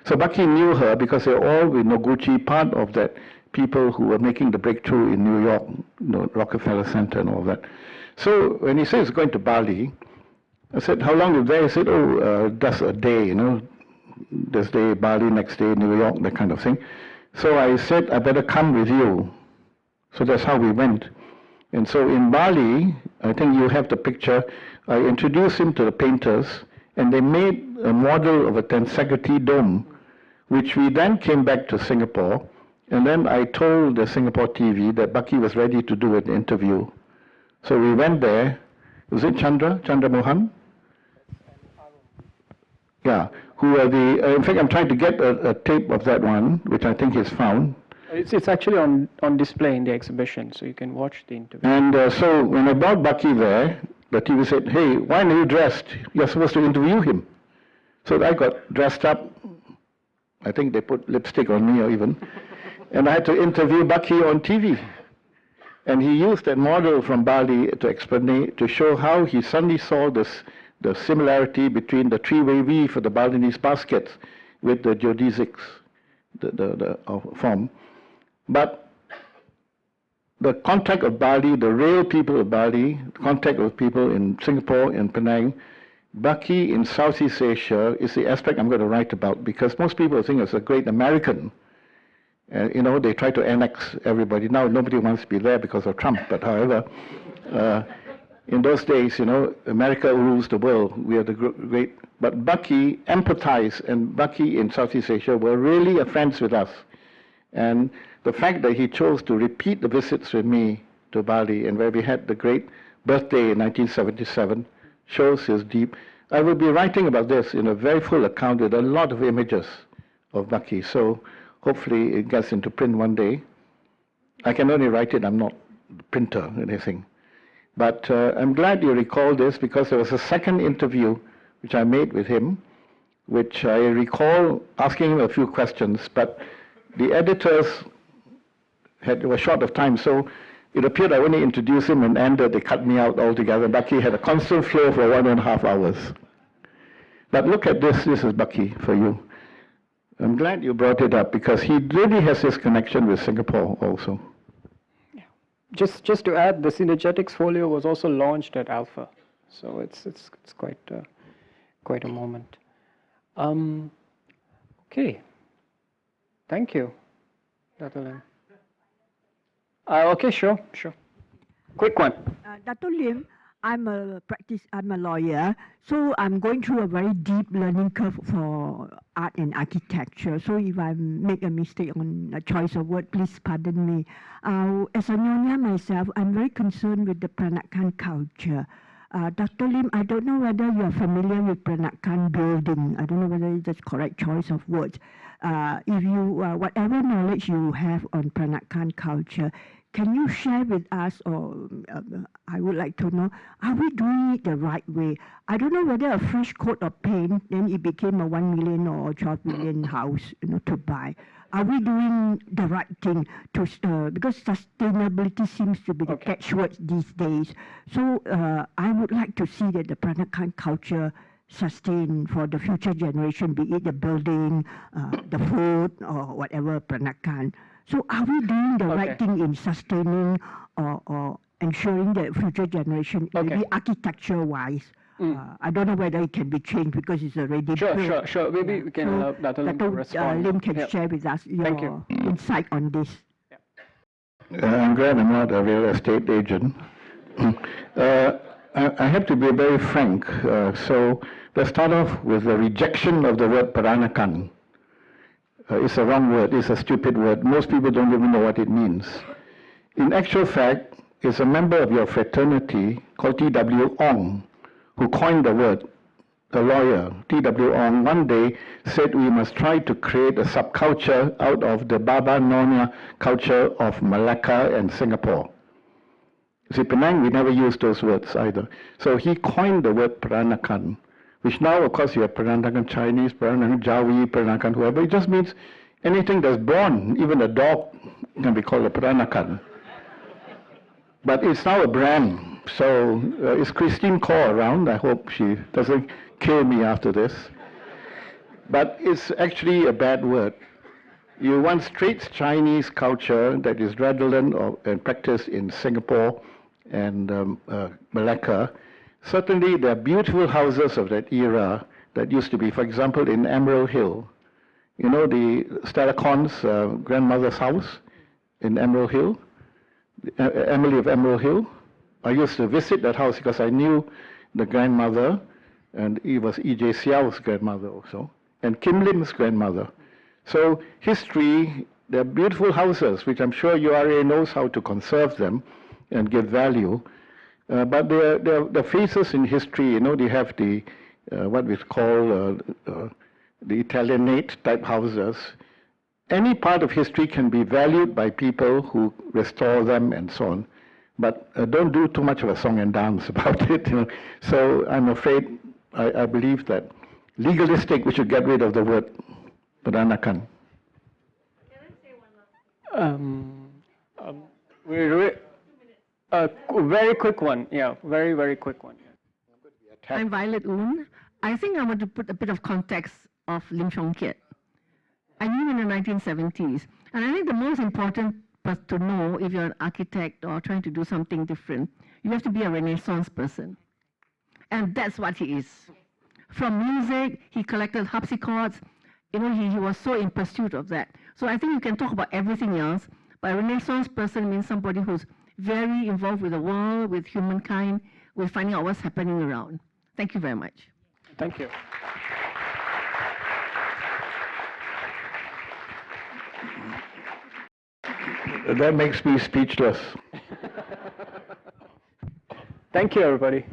So Bucky knew her because they were all with Noguchi, part of that people who were making the breakthrough in New York, Rockefeller Center and all that. So when he said he's going to Bali, I said, how long are you there? He said, oh, just a day, this day Bali, next day New York, that kind of thing. So I said, I better come with you. So that's how we went. And so in Bali, I think you have the picture, I introduced him to the painters, and they made a model of a tensegrity dome, which we then came back to Singapore, and then I told the Singapore TV that Bucky was ready to do an interview. So we went there. Was it Chandra Mohan? Yeah, who are the, in fact, I'm trying to get a tape of that one, which I think is found. It's actually on display in the exhibition, so you can watch the interview. And so when I brought Bucky there, the TV said, hey, why are you dressed? You're supposed to interview him. So I got dressed up. I think they put lipstick on me or even. And I had to interview Bucky on TV. And he used that model from Bali to explain, to show how he suddenly saw the similarity between the three-way weave for the Balinese baskets with the geodesics, the form. But the contact of Bali, the real people of Bali, contact with people in Singapore and Penang, Bucky in Southeast Asia is the aspect I'm going to write about, because most people think it's a great American. They try to annex everybody. Now nobody wants to be there because of Trump, but however, in those days, America rules the world. We are the great. But Bucky empathized, and Bucky in Southeast Asia were really friends with us. And the fact that he chose to repeat the visits with me to Bali, and where we had the great birthday in 1977, shows his deep. I will be writing about this in a very full account with a lot of images of Bucky. So hopefully it gets into print one day. I can only write it, I'm not a printer or anything. But I'm glad you recall this, because there was a second interview which I made with him, which I recall asking him a few questions, but the editors were short of time, so It appeared I only introduced him and ended, they cut me out altogether. Bucky had a constant flow for 1.5 hours. But look at this is Bucky for you. I'm glad you brought it up because he really has this connection with Singapore also. Yeah. Just to add, the Synergetics folio was also launched at Alpha, so it's quite a moment. Okay. Thank you, Dr. Lim. Okay, sure. Quick one. Dr. Lim, I'm a lawyer, so I'm going through a very deep learning curve for art and architecture. So if I make a mistake on a choice of word, please pardon me. As a Nyonya myself, I'm very concerned with the Peranakan culture. Dr. Lim, I don't know whether you are familiar with Peranakan building. I don't know whether it's the correct choice of words. If you, whatever knowledge you have on Peranakan culture, can you share with us, or I would like to know, are we doing it the right way? I don't know whether a fresh coat of paint, then it became a 1 million or 12 million house, to buy. Are we doing the right thing? Because sustainability seems to be the catchword these days. So I would like to see that the Peranakan culture sustain for the future generation, be it the building, the food, or whatever Peranakan. So are we doing the right thing in sustaining or ensuring that future generation, maybe architecture-wise? I don't know whether it can be changed because it's already built. Sure. Maybe we can allow Dr. Lim to respond. Lim can share with us your insight on this. I'm glad I'm not a real estate agent. I have to be very frank. So let's start off with the rejection of the word Peranakan. It's a wrong word, it's a stupid word. Most people don't even know what it means. In actual fact, it's a member of your fraternity called T.W. Ong who coined the word. A lawyer, T.W. Ong, one day said we must try to create a subculture out of the Baba Nona culture of Malacca and Singapore. See, Penang, we never used those words either. So he coined the word Peranakan, which now, of course, you have Peranakan Chinese, Peranakan Jawi, Peranakan whoever. It just means anything that's born, even a dog can be called a Peranakan. But it's now a brand. So is Christine Kaur around? I hope she doesn't kill me after this. But it's actually a bad word. You want straight Chinese culture that is redolent and practiced in Singapore and Malacca. Certainly, there are beautiful houses of that era that used to be, for example, in Emerald Hill. You know the Stella Con's grandmother's house in Emerald Hill, Emily of Emerald Hill. I used to visit that house because I knew the grandmother, and it was E.J. Siao's grandmother also, and Kim Lim's grandmother. So history, they're beautiful houses, which I'm sure URA knows how to conserve them and give value. But the faces in history, they have the, what we call the Italianate type houses. Any part of history can be valued by people who restore them and so on. But don't do too much of a song and dance about it. So I'm afraid, I believe that legalistic, we should get rid of the word Peranakan. Can I say one last thing? Very quick one, very, very quick one. I'm Violet Oon. I think I want to put a bit of context of Lim Chong Keat. I knew him in the 1970s, and I think the most important to know if you're an architect or trying to do something different, you have to be a Renaissance person. And that's what he is. From music, he collected harpsichords. He was so in pursuit of that. So I think you can talk about everything else, but a Renaissance person means somebody who's very involved with the world, with humankind, with finding out what's happening around. Thank you very much. Thank you. That makes me speechless. Thank you, everybody.